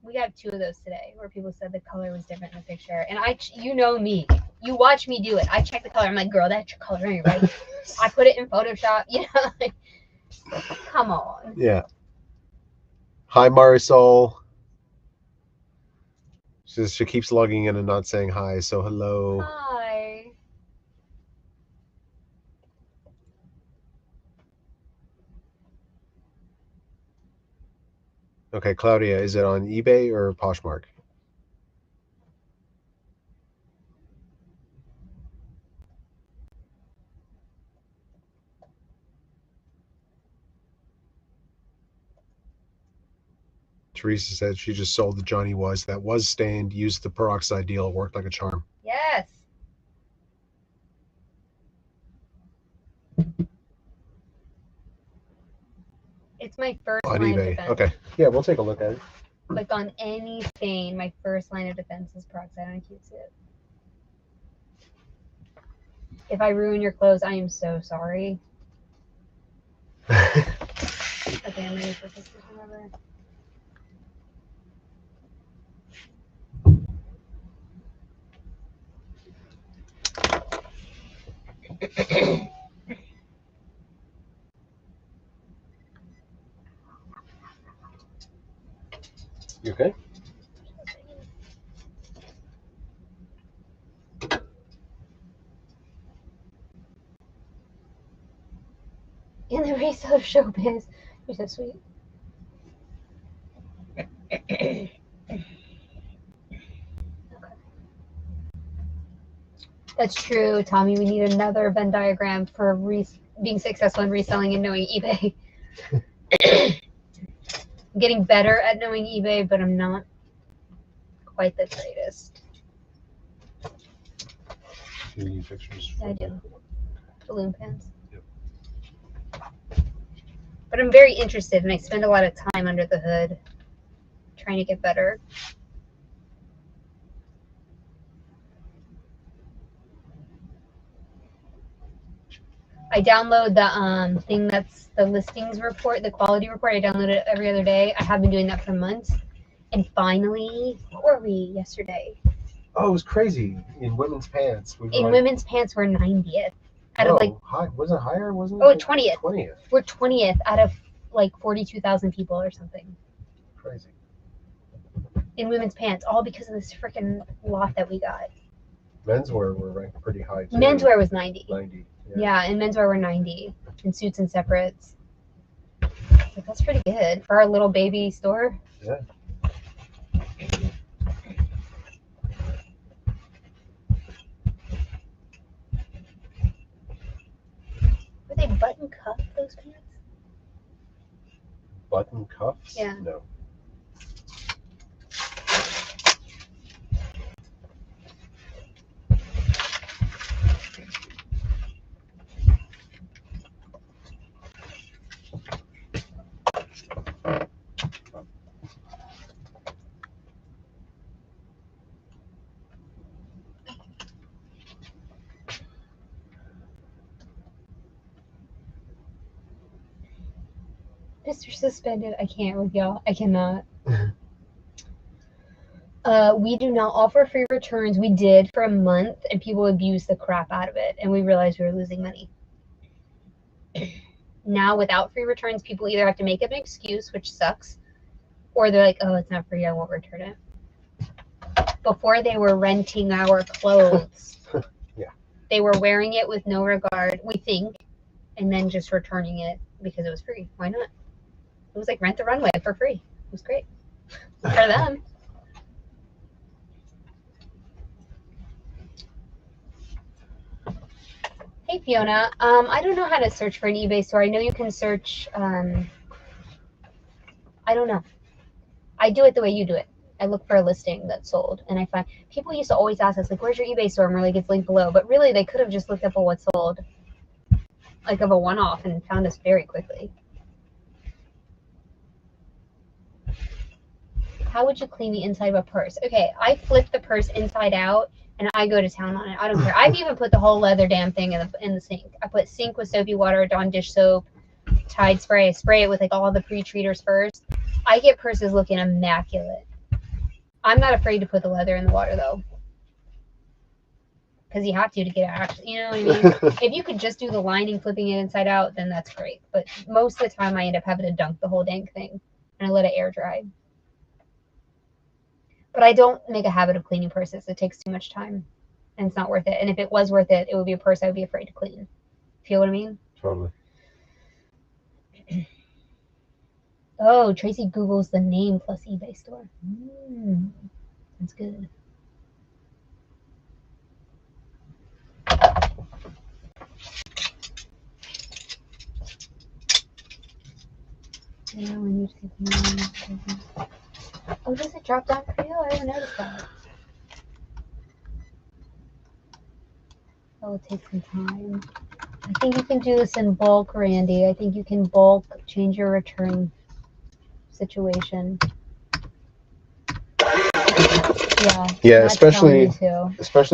We got 2 of those today where people said the color was different in the picture. And you know me. You watch me do it. I check the color. I'm like, girl, that's your color, ain't right? I put it in Photoshop. Like, come on. Yeah. Hi, Marisol. She keeps logging in and not saying hi, so hello. Hi. Okay, Claudia, is it on eBay or Poshmark? Teresa said she just sold the Johnny Was that was stained, used the peroxide deal. It worked like a charm. Yes. It's my first on line eBay. of defense. Okay. Yeah, we'll take a look at it. Like on any stain, my first line of defense is peroxide on Q-tip. If I ruin your clothes, I am so sorry. Okay, I'm ready for this rubber. You okay? In the reseller showbiz. You're so sweet. Okay. That's true, Tommy. We need another Venn diagram for being successful in reselling and knowing eBay. I'm getting better at knowing eBay, but I'm not quite the greatest. Do you need pictures? Yeah, I do. Balloon pens. Yep. But I'm very interested, and I spend a lot of time under the hood trying to get better. I download the thing that's the listings report, the quality report. I download it every other day. I have been doing that for months. And finally, what were we yesterday? Oh, it was crazy. In women's pants. Women's pants, we're 90th. Out of like, was it higher? Wasn't it? Oh, 20th. 20th. We're 20th out of like 42,000 people or something. Crazy. In women's pants, all because of this freaking lot that we got. Menswear were ranked pretty high too. Menswear was 90. 90. Yeah, and menswear were 90. In suits and separates. Like, that's pretty good for our little baby store. Yeah. Were they button cuff, those pants? Button cuffs? Yeah. No. Mr. Suspended, I can't with y'all. I cannot. We do not offer free returns. We did for a month, and people abused the crap out of it, and we realized we were losing money. Now, without free returns, people either have to make up an excuse, which sucks, or they're like, oh, it's not free, I won't return it. Before, they were renting our clothes. Yeah. They were wearing it with no regard, we think, and then just returning it because it was free. Why not? It was like Rent the Runway for free. It was great for them. Hey, Fiona. I don't know how to search for an eBay store. I know you can search. I don't know. I do it the way you do it. I look for a listing that's sold, and I find people used to always ask us, like, where's your eBay store? And we're like, it's linked below. But really, they could have just looked up a what's sold, like of a one-off, and found us very quickly. How would you clean the inside of a purse? Okay, I flip the purse inside out, and I go to town on it. I don't care. I've even put the whole leather damn thing in the sink. I put sink with soapy water, Dawn dish soap, Tide spray. I spray it with like all the pre-treaters first. I get purses looking immaculate. I'm not afraid to put the leather in the water though, because you have to get it actually. You know what I mean? If you could just do the lining, flipping it inside out, then that's great. But most of the time, I end up having to dunk the whole dang thing, and I let it air dry. But I don't make a habit of cleaning purses. It takes too much time, and it's not worth it. And if it was worth it, it would be a purse I would be afraid to clean. Feel what I mean? Totally. Oh, Tracy Googles the name plus eBay store. That's good. Yeah, when you oh, does it drop down for you? I didn't notice that. Oh, it takes some time. I think you can do this in bulk, Randy. I think you can bulk change your return situation. Yeah, especially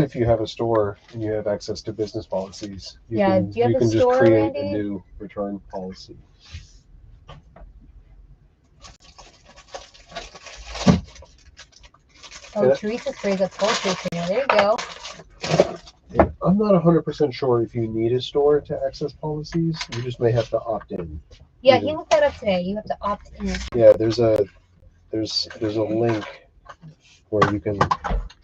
if you have a store and you have access to business policies. You can just create a new return policy. Oh, Teresa sprays up poultry for you. There you go. I'm not 100% sure if you need a store to access policies. You just may have to opt in. Yeah, he looked that up today. You have to opt in. Yeah, there's a link where you can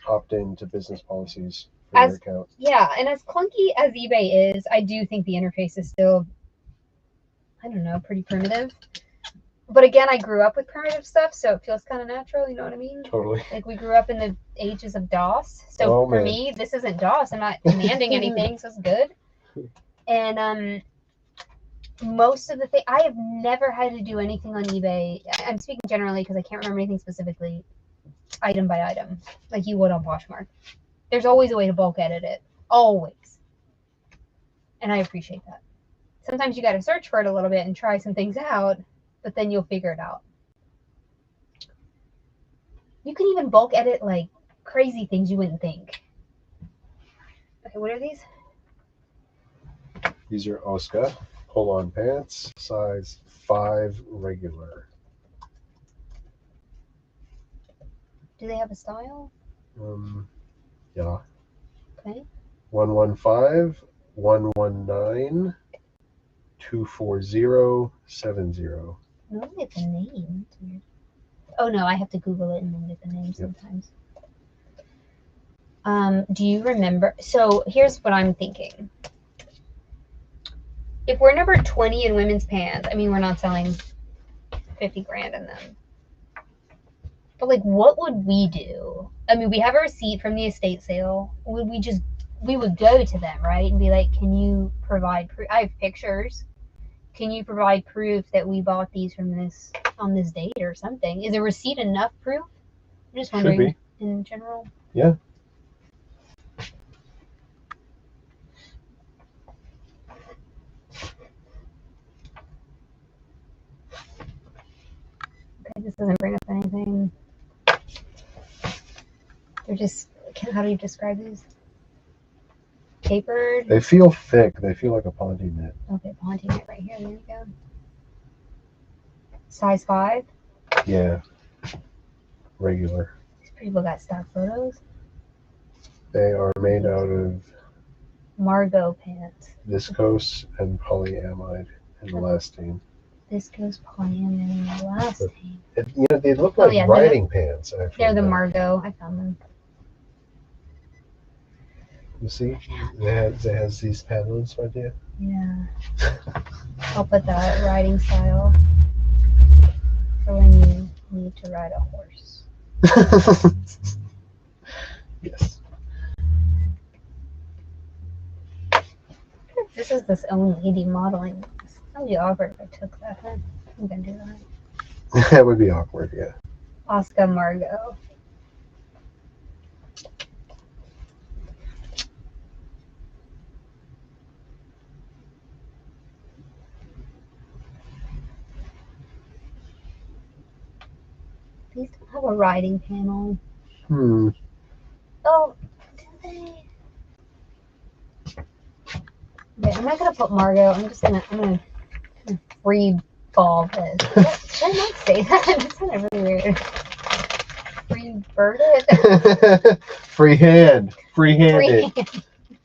opt in to business policies for your account. Yeah, and as clunky as eBay is, I do think the interface is still, I don't know, pretty primitive. But again, I grew up with primitive stuff, so it feels kind of natural, you know what I mean? Totally. Like we grew up in the ages of DOS. So for me, this isn't DOS. I'm not demanding anything, so it's good. And most of the thing, I have never had to do anything on eBay. I'm speaking generally because I can't remember anything specifically, item by item, like you would on Poshmark. There's always a way to bulk edit it. Always. And I appreciate that. Sometimes you got to search for it a little bit and try some things out, but then you'll figure it out. You can even bulk edit like crazy things you wouldn't think. Okay, what are these? These are Oscar pull-on pants, size 5 regular. Do they have a style? Yeah. Okay. 115-119-24070. No, get the name. Oh no, I have to Google it and then get the name sometimes. Do you remember? So here's what I'm thinking. If we're number 20 in women's pants, I mean, we're not selling 50 grand in them. But like, what would we do? I mean, we have a receipt from the estate sale. We would go to them, right? And be like, can you provide proof? I have pictures. Can you provide proof that we bought these from this on this date or something? Is a receipt enough proof? I'm just wondering in general. Yeah. Okay, this doesn't bring up anything. They're just, how do you describe these? Tapered? They feel thick. They feel like a Ponte knit. Okay, Ponte knit right here. There you go. Size 5? Yeah. Regular. These people got stock photos. They are made out of Margot pants. viscose and polyamide and elastane. Viscose polyamide and elastane. You know, they look like riding pants. Actually, they're the Margot. I found them. You see, it has these patterns right there. Yeah. I'll put that riding style for when you need to ride a horse. Yes. This is this own lady modeling. That would be awkward if I took that. I'm gonna do that. That would be awkward, yeah. Oscar Margot. These don't have a riding panel. Oh, do they? Okay, I'm not gonna put Margot. I'm gonna free ball this. Should I not say that? That sounded really weird. Free bird it. Freehand. Free-handed.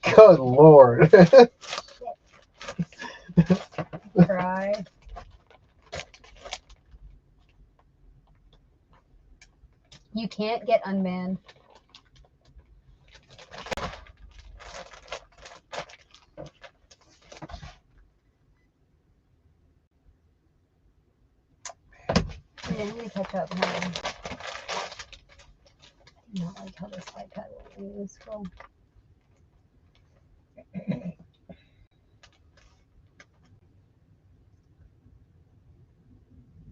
Good Lord. Try. You can't get unbanned. Yeah, I'm gonna catch up now. I do not like how this iPad will be useful.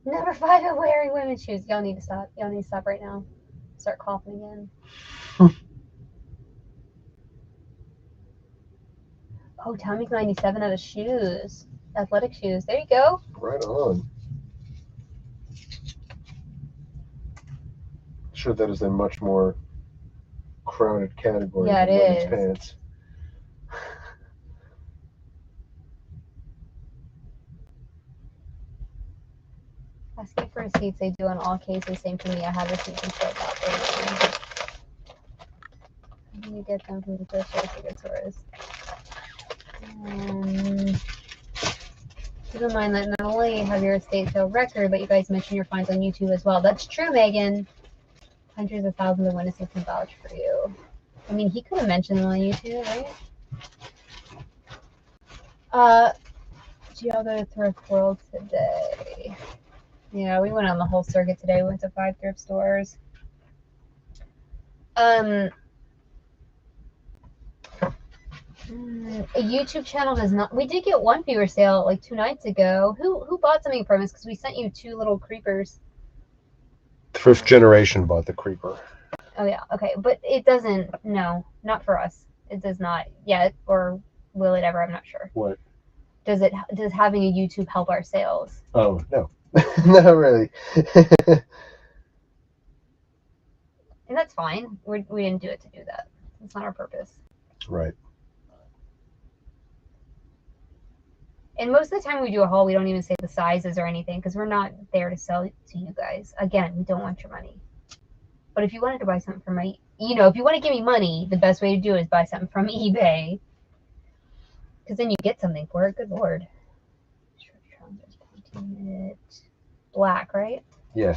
Number 5 of wearing women's shoes. Y'all need to stop. Y'all need to stop right now. Start coughing again. Oh, Tommy's 97 out of shoes. Athletic shoes. There you go. Right on. Sure, that is a much more crowded category than women's pants. Asking for receipts, they do in all cases. Same for me. I have receipts and still about them. How do you get them from the first place to good source? Keep in mind that not only have your estate sale record, but you guys mention your finds on YouTube as well. That's true, Megan. Hundreds of thousands of witnesses can vouch for you. I mean, he could have mentioned them on YouTube, right? Did y'all go to Thrift World today? Yeah, we went on the whole circuit today. We went to 5 thrift stores. A YouTube channel does not. We did get one viewer sale like 2 nights ago. Who bought something from us? Because we sent you 2 little creepers. Thrift Generation bought the creeper. Oh yeah, okay, but it doesn't. No, not for us. It does not yet, or will it ever? I'm not sure. What? Does having a YouTube help our sales? Oh no, not really. And that's fine. We didn't do it to do that. It's not our purpose. Right. And most of the time we do a haul, we don't even say the sizes or anything because we're not there to sell to you guys. Again, we don't want your money. But if you wanted to buy something from my, if you want to give me money, the best way to do it is buy something from eBay. Because then you get something for it. Good Lord. Black, right? Yeah.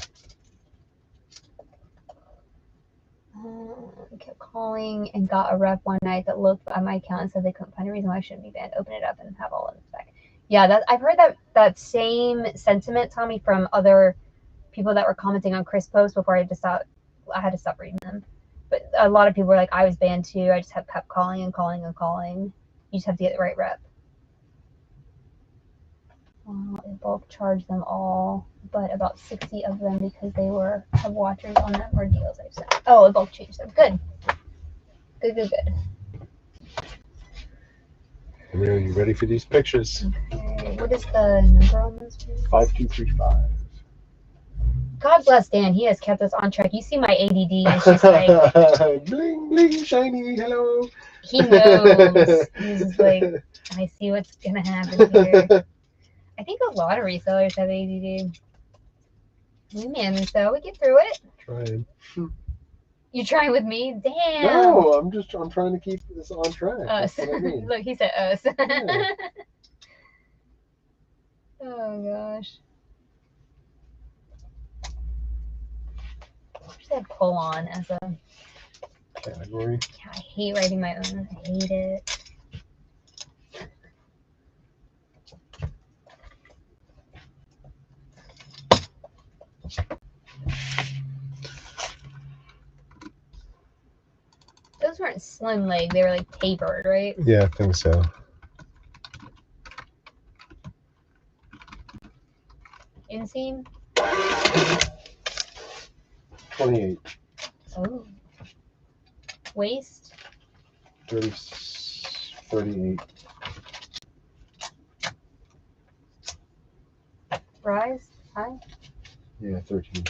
Kept calling and got a rep one night that looked at my account and said they couldn't find a reason why I shouldn't be banned. Open it up and have all of it back. Yeah, I've heard that same sentiment, Tommy, from other people that were commenting on Chris' posts before I had to stop reading them. But a lot of people were like, I was banned too. I just kept calling and calling and calling. You just have to get the right rep. I bulk charged them all, but about 60 of them because they have watchers on them or deals I've sent. Oh, I bulk changed them. Good. Good. Are you ready for these pictures? Okay. What is the number on this? 5235. God bless Dan. He has kept us on track. You see my ADD. It's just like bling bling shiny. Hello. He knows. He's just like, I see what's gonna happen here. I think a lot of resellers have ADD. We manage though. We get through it. Trying. You trying with me? Damn. No, I'm trying to keep this on track. Us. That's what I mean. Look, he said us. Yeah. Oh gosh. I said pull on as a category. Yeah, I hate writing my own. I hate it. Those weren't slim leg, they were like tapered, right? Yeah, I think so. Inseam? 28. Oh. Waist? 38. Rise? High? Yeah, 13.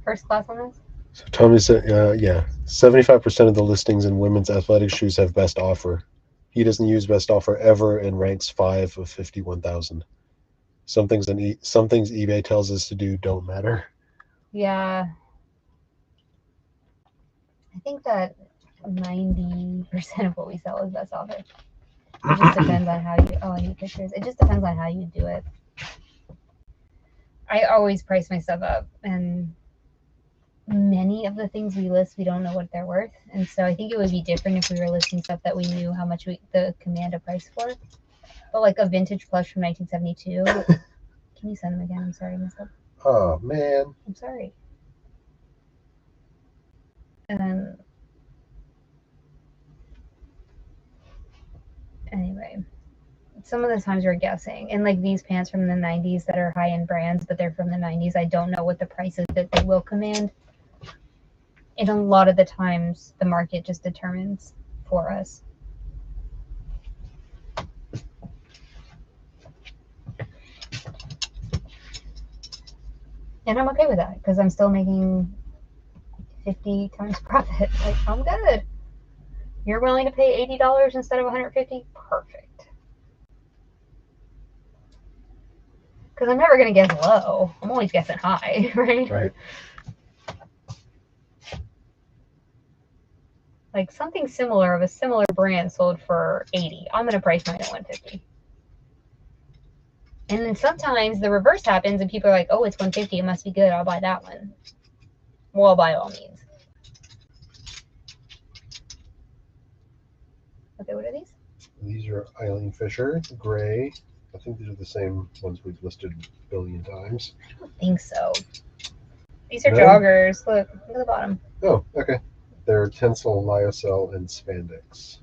First class on this? So Tommy said, yeah, 75% of the listings in women's athletic shoes have best offer. He doesn't use best offer ever and ranks 5 of 51,000. Some things eBay tells us to do don't matter. Yeah. I think that 90% of what we sell is best offer. It just depends on how you, I need pictures. It just depends on how you do it. I always price my stuff up, and many of the things we list, we don't know what they're worth. And so I think it would be different if we were listing stuff that we knew how much the command a price for. But like a vintage plush from 1972. Can you send them again? I'm sorry, I messed up. Oh, man. I'm sorry. Anyway, some of the times we're guessing. And like these pants from the 90s that are high-end brands, but they're from the 90s, I don't know what the price is that they will command. And a lot of the times the market just determines for us. And I'm okay with that because I'm still making 50 times profit. Like, I'm good. You're willing to pay $80 instead of $150? Perfect. Because I'm never going to guess low. I'm always guessing high, right? Right. Like something similar of a similar brand sold for $80. I'm going to price mine at $150. And then sometimes the reverse happens and people are like, oh, it's $150. It must be good. I'll buy that one. Well, by all means. Okay, what are these? These are Eileen Fisher, gray. I think these are the same ones we've listed a billion times. I don't think so. These are joggers. Look at the bottom. Oh, okay. They're Tencel, lyocell, and spandex.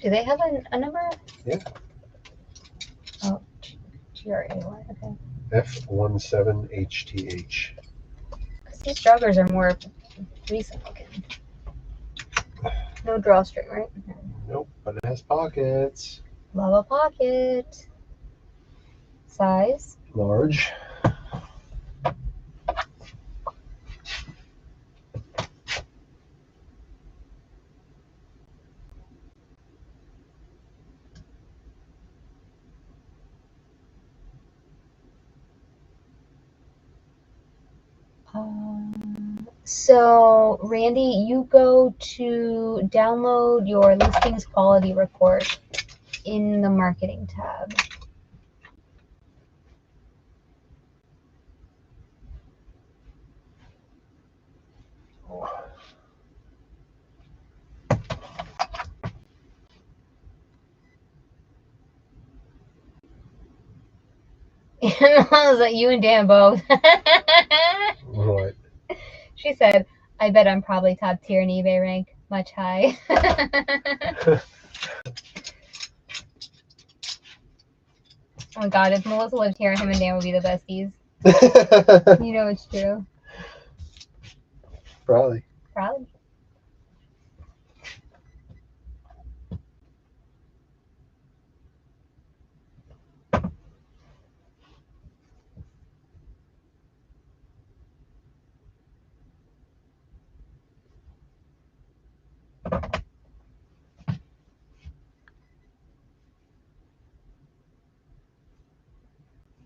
Do they have a number? Yeah. Oh, GRAY. Okay. F17HTH. These joggers are more recent looking. No drawstring, right? Nope, but it has pockets. Love a pocket. Size? Large. So, Randy, you go to download your listings quality report in the marketing tab. I was like, you and Dan both. What? She said, I bet I'm probably top tier in eBay rank. Much high. Oh my god, if Melissa lived here, him and Dan would be the besties. You know it's true. Probably. Probably.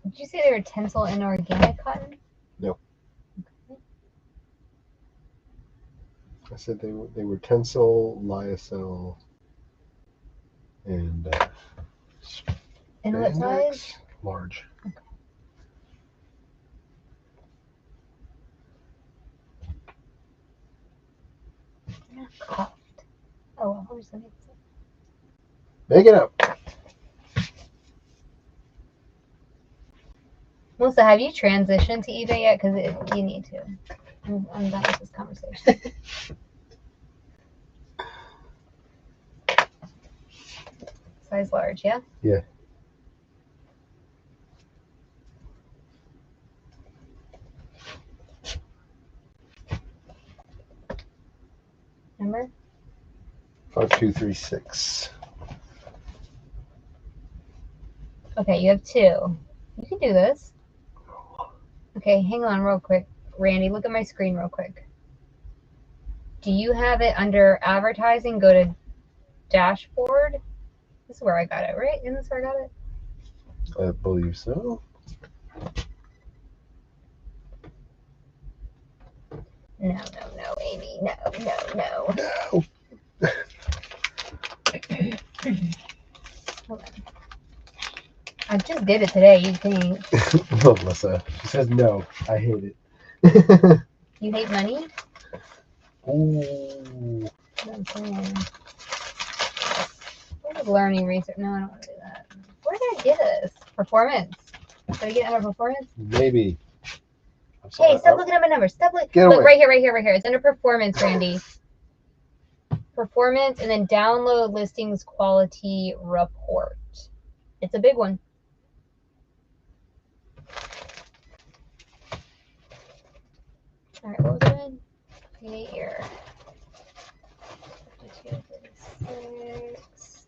Did you say they were Tencel and organic cotton? No. Okay. I said they were Tencel, lyocell, and what size? Large. Okay. They're not cuffed. Oh well, I'm just gonna make it up. Melissa, have you transitioned to eBay yet? Because you need to. I'm done with this conversation. Size large, yeah? Yeah. Number? 5236. Okay, you have 2. You can do this. Okay, hang on real quick. Randy, look at my screen real quick. Do you have it under advertising? Go to dashboard. This is where I got it, right? Isn't this where I got it? I believe so. No, Amy. No. No. Hold on. I just did it today, you think. Melissa. She says no. I hate it. You hate money? Ooh. What is learning research? No, I don't want to do that. Where did I get this? Performance. Did I get it under performance? Maybe. Hey, stop looking at my numbers. Stop looking. Get Look, away. right here. It's under performance, Randy. Performance, and then download listings quality report. It's a big one. All right, what was it in? Pay here. 5236.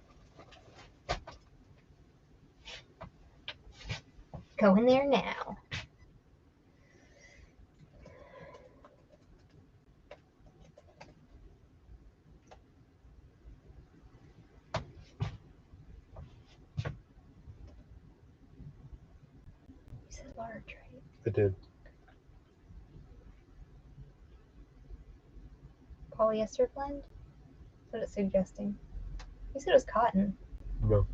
Go in there now. You said large, right? I did. Polyester blend? What it's suggesting. You said it was cotton. No.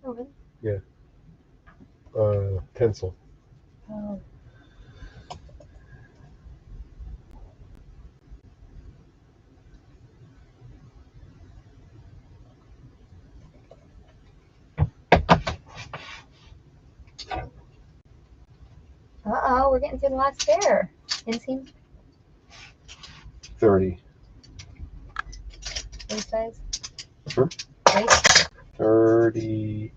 Oh, really? Yeah. Tencel. Oh. Uh-oh, we're getting to the last pair. Inseam? 30. Waist size? Sure. Waist? 38.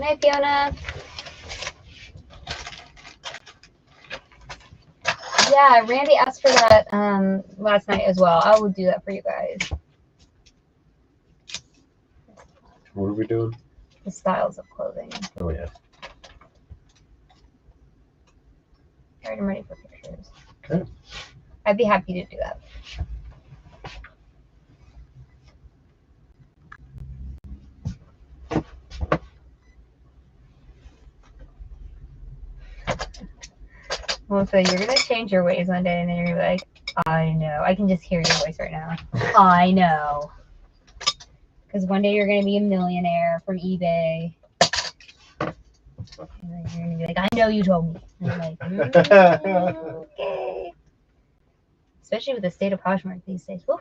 night, Fiona. Yeah, Randy asked for that last night as well. I will do that for you guys. What are we doing? The styles of clothing. Oh, yeah. All right, I'm ready for pictures. Okay. I'd be happy to do that. Melissa, you're going to change your ways one day, and then you're going to be like, I know. I can just hear your voice right now. I know. Because one day you're going to be a millionaire from eBay. And then you're going to be like, I know you told me. And I'm like, okay. Especially with the state of Poshmark these days. Woo.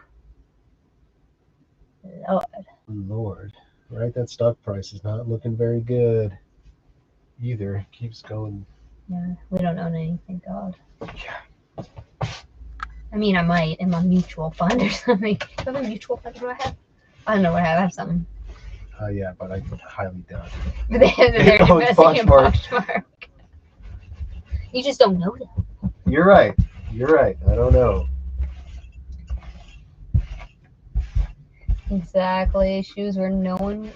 Lord. Right? That stock price is not looking very good either. It keeps going. Yeah, we don't own anything, God. Yeah. I mean, I might in my mutual fund or something. Do I have a mutual fund? What do I have? I don't know what I have. I have something. Yeah, but I would highly doubt But they're investing in Poshmark. You just don't know them. You're right. You're right. I don't know. Exactly. Shoes where no one.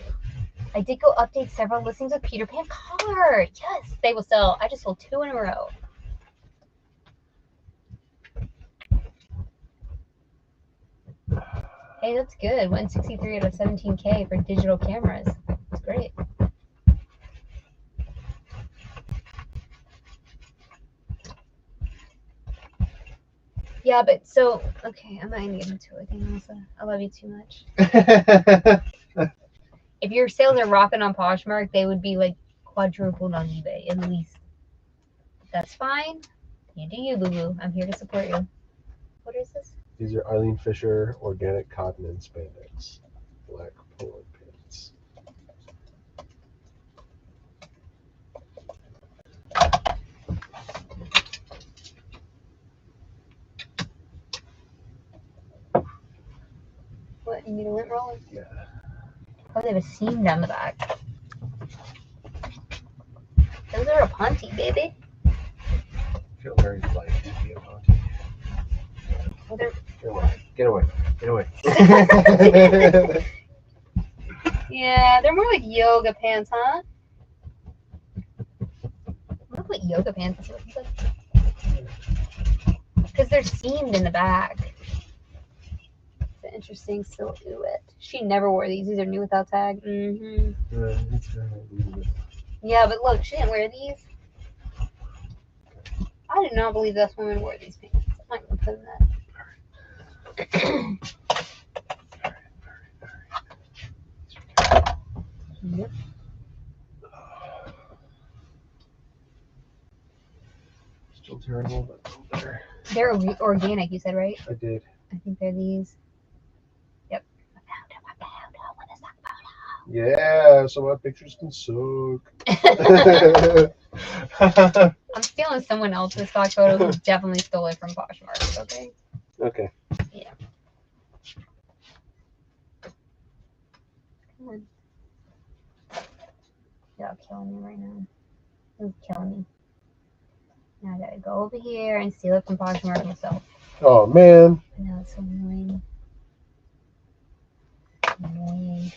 I did go update several listings with Peter Pan card. Yes, they will sell. I just sold 2 in a row. Hey, that's good. 163 out of 17K for digital cameras. That's great. Yeah, but so, okay, I'm not going to get into it again, Melissa. I love you too much. If your sales are rocking on Poshmark, they would be like quadrupled on eBay, at least. That's fine. You do you, boo-boo. I'm here to support you. What is this? These are Eileen Fisher organic cotton and spandex. Black polo pants. What, you need a lint roller? Yeah. Oh, they have a seam down the back. Those are a Ponte, baby. I feel very light to be a Ponte. Well, they're... Get away. Get away. Yeah, they're more like yoga pants, huh? Look what yoga pants look like. Because they're seamed in the back. It's an interesting silhouette. She never wore these. These are new without tag. Mm-hmm. Yeah, but look, she didn't wear these. I did not believe this woman wore these pants. I'm not going to put in that. Yep. Still terrible, but better. They're organic, you said, right? I did. I think they're these. Yep. I found them. What is that photo? Yeah, so my pictures can suck. I'm stealing someone else's stock photo who definitely stole it from Poshmark, okay? Okay. Yeah. Come on. You're killing me right now. You're killing me. Now I gotta go over here and steal it from Poshmark myself. Oh, man. I know, it's so annoying. Annoying.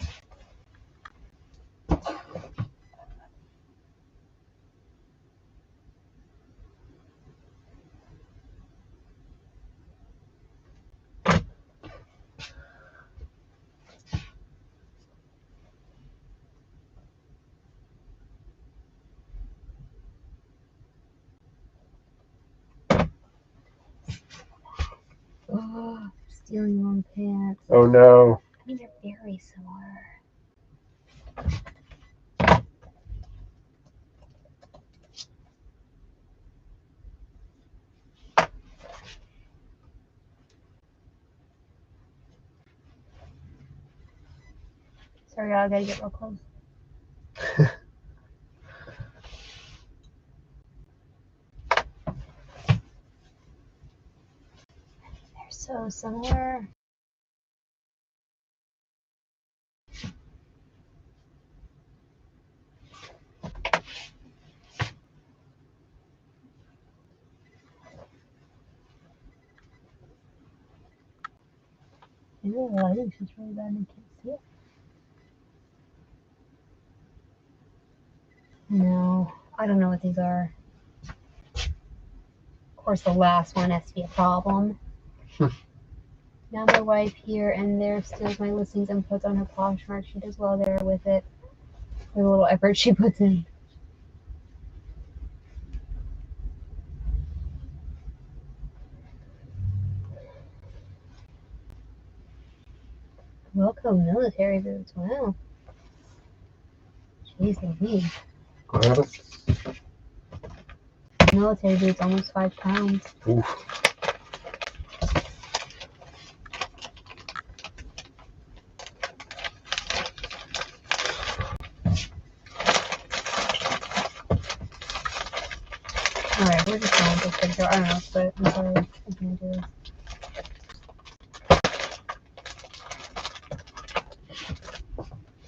Oh, stealing wrong pants. Oh, no. I mean, they're very similar. Sorry, I gotta get real close. They're so similar. Maybe the lighting's just really bad and I can't see it. No, I don't know what these are. Of course, the last one has to be a problem. Now my wife here and there steals my listings and puts on her Poshmark. She does well there with it. The little effort she puts in. Welcome, military boots. Wow. Jeez Louise. What happened? Military boots, almost 5 pounds. Oof. Alright, we're just going to this picture. I don't know, but I'm sorry. I can't do this.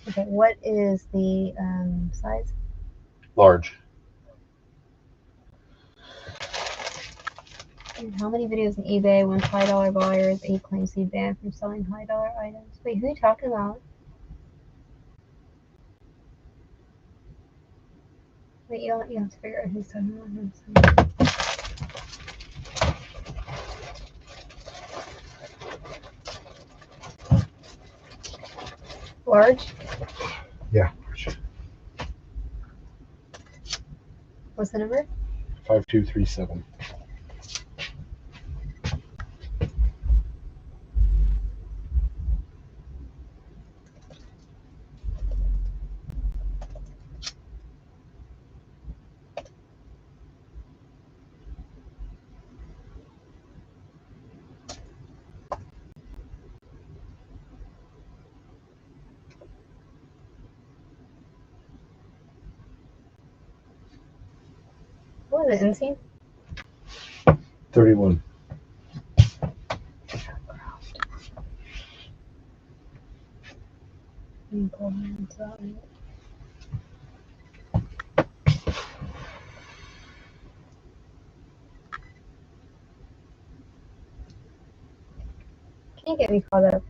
Okay, what is the size? Large. And how many videos on eBay when $5 buyers 8 claims to be banned from selling high-dollar items? Wait, who are you talking about? Wait, you have to figure out who's talking about him. Large? Yeah. What's the number? 5237. What is it, insane? 31. Can you get me caught up?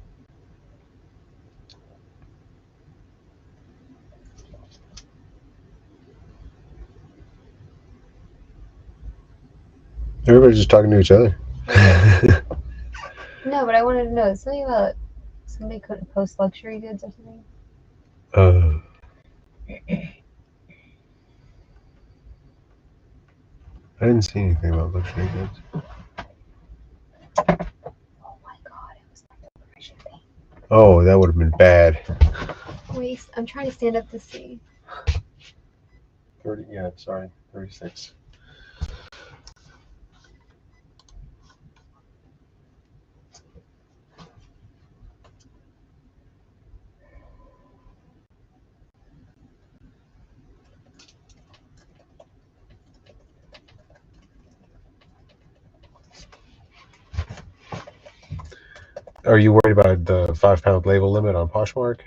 Everybody's just talking to each other. No, but I wanted to know something about somebody couldn't post luxury goods or something. I didn't see anything about luxury goods. Oh my god, it was like the permission thing. Oh, that would have been bad. Wait, I'm trying to stand up to see. 30, yeah, sorry, 36. Are you worried about the 5-pound label limit on Poshmark?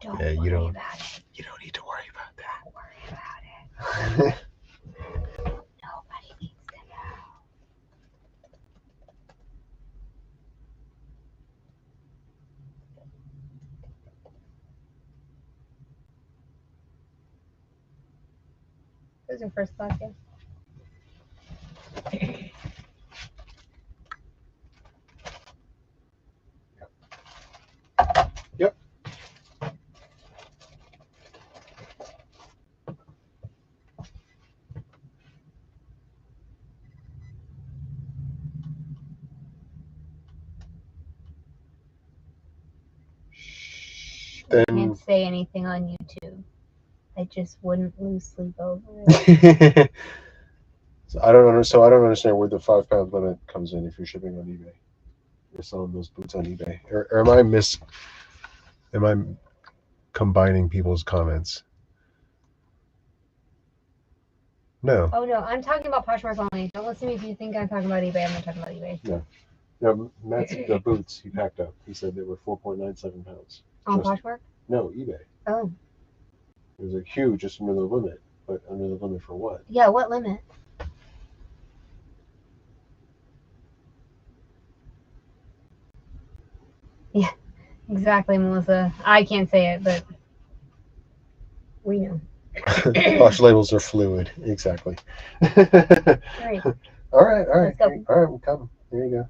Don't Yeah, worry about it. You don't need to worry about that. Don't worry about it. Nobody needs to know. This is your first podcast. Yep. I can't say anything on YouTube. I just wouldn't lose sleep over it. So I don't understand where the 5-pound limit comes in if you're shipping on eBay. You're selling those boots on eBay. Or am I combining people's comments? No. Oh no, I'm talking about Poshmark only. Don't listen to me if you think I'm talking about eBay. I'm not talking about eBay. No, Matt's the boots he packed up. He said they were 4.97 pounds. On Poshmark? No, eBay. Oh. It was like huge, just under the limit. But under the limit for what? Yeah, what limit? Yeah, exactly, Melissa. I can't say it, but we know. Posh labels are fluid. Exactly. Right. All right. Let's go. All right, I'm coming. There you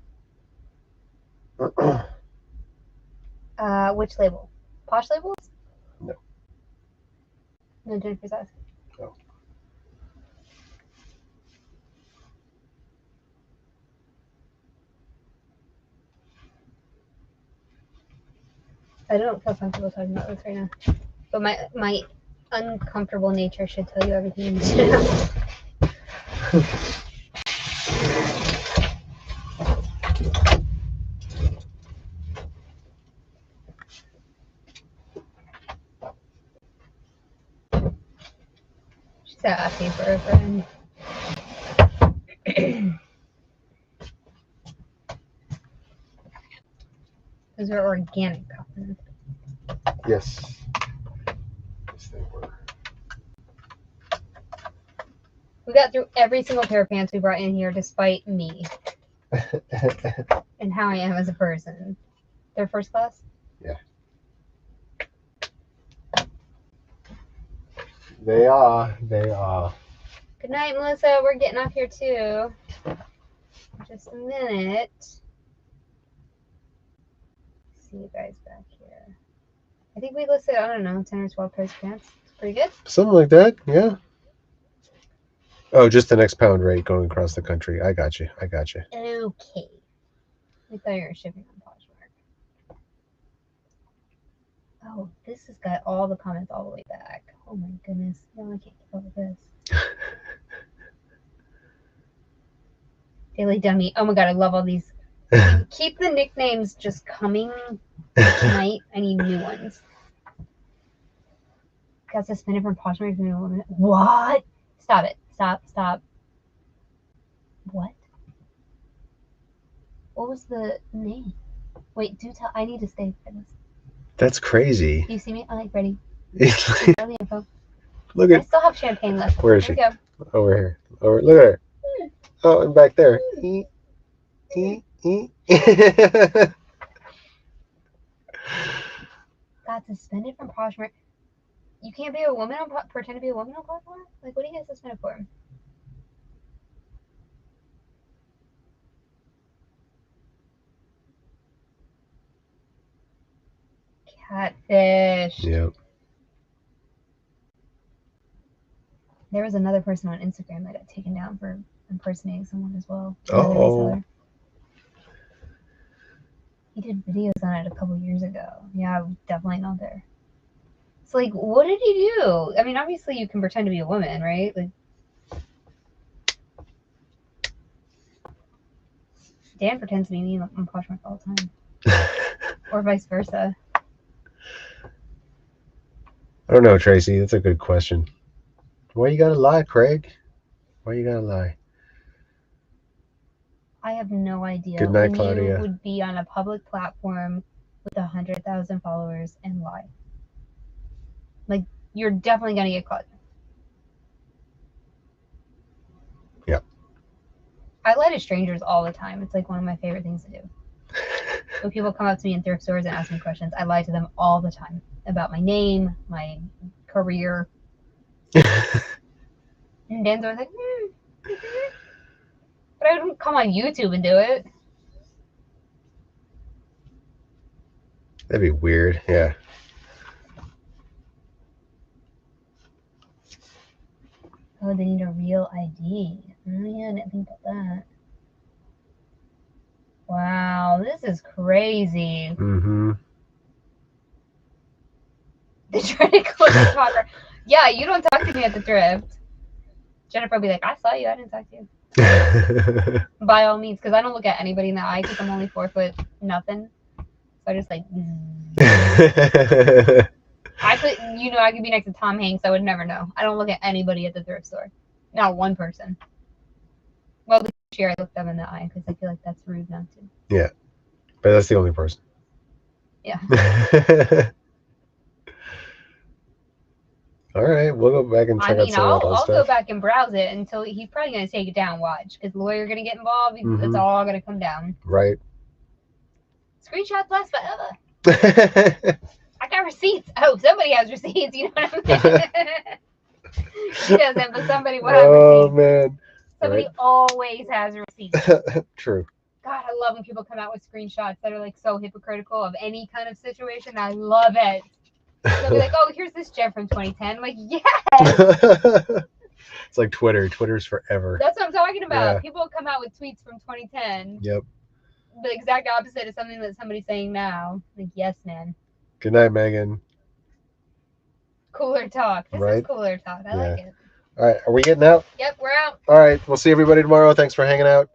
go. Which label? Posh labels? No. No, Jennifer's asking. No. I don't feel comfortable talking about this right now. But my uncomfortable nature should tell you everything you need to know. She's asking for a friend. Those are organic cottons. Yes. Yes, they were. We got through every single pair of pants we brought in here despite me and how I am as a person. They're first class? Yeah. They are. Good night, Melissa. We're getting off here too. Just a minute. See you guys back here. I think we listed, I don't know, 10 or 12 pairs of pants. It's pretty good. Something like that, yeah. Oh, just the next pound rate going across the country. I got you. Okay. I thought you were shipping on Poshmark. Oh, this has got all the comments all the way back. Oh my goodness. No, I can't keep up with this. Daily Dummy. Oh my god, I love all these. Keep the nicknames just coming tonight. I need new ones. Got suspended from Poshmark. What? Stop it. Stop. What? What was the name? Wait, do tell. I need to stay for this. That's crazy. Do you see me? I'm like ready. Tell the info. Look I at. still have champagne left. Where is she? Here we go. Over here. Look at her. Oh, and back there. Got suspended from Poshmark. You can't be a woman on pretend to be a woman on Poshmark? Like, what do you get suspended for? Catfish. Yep. There was another person on Instagram that got taken down for impersonating someone as well. Oh. He did videos on it a couple years ago. Yeah, definitely not there. It's like, what did he do? I mean, obviously you can pretend to be a woman, right? Like, Dan pretends to be me on Poshmark all the time. Or vice versa. I don't know, Tracy. That's a good question. Why you gotta lie, Craig? Why you gotta lie? I have no idea. Good night, when Claudia. you would be on a public platform with 100,000 followers and lie. Like, you're definitely gonna get caught. Yep. I lie to strangers all the time. It's like one of my favorite things to do. When people come up to me in thrift stores and ask me questions, I lie to them all the time about my name, my career. And Dan's always like, but I don't come on YouTube and do it. That'd be weird. Yeah. Oh, they need a real ID. Oh, yeah, I didn't think about that. Wow, this is crazy. Mm-hmm. They try to close the talker. Yeah, you don't talk to me at the thrift. Jennifer will be like, I saw you. I didn't talk to you. By all means, because I don't look at anybody in the eye because I'm only 4 foot nothing. So I just like. I could be next to Tom Hanks. I would never know. I don't look at anybody at the thrift store. Not one person. Well, this year I looked them in the eye because I feel like that's rude not to. Yeah, but that's the only person. Yeah. All right, we'll go back and check out some of that I'll go stuff. back and browse it until he's probably going to take it down. Watch, because the lawyer going to get involved. It's all going to come down. Right. Screenshots last forever. I got receipts. Oh, somebody has receipts. You know what I'm saying? She doesn't, but somebody will have receipts. Oh man. Somebody always has receipts. True. God, I love when people come out with screenshots that are like so hypocritical of any kind of situation. I love it. They'll be like, "Oh, here's this gem from 2010." I'm like, yes. It's like Twitter. Twitter's forever. That's what I'm talking about. Yeah. People come out with tweets from 2010. Yep. The exact opposite of something that somebody's saying now. Like, yes, man. Good night, Megan. Cooler talk. This is cooler talk. I like it. All right, are we getting out? Yep, we're out. All right, we'll see everybody tomorrow. Thanks for hanging out.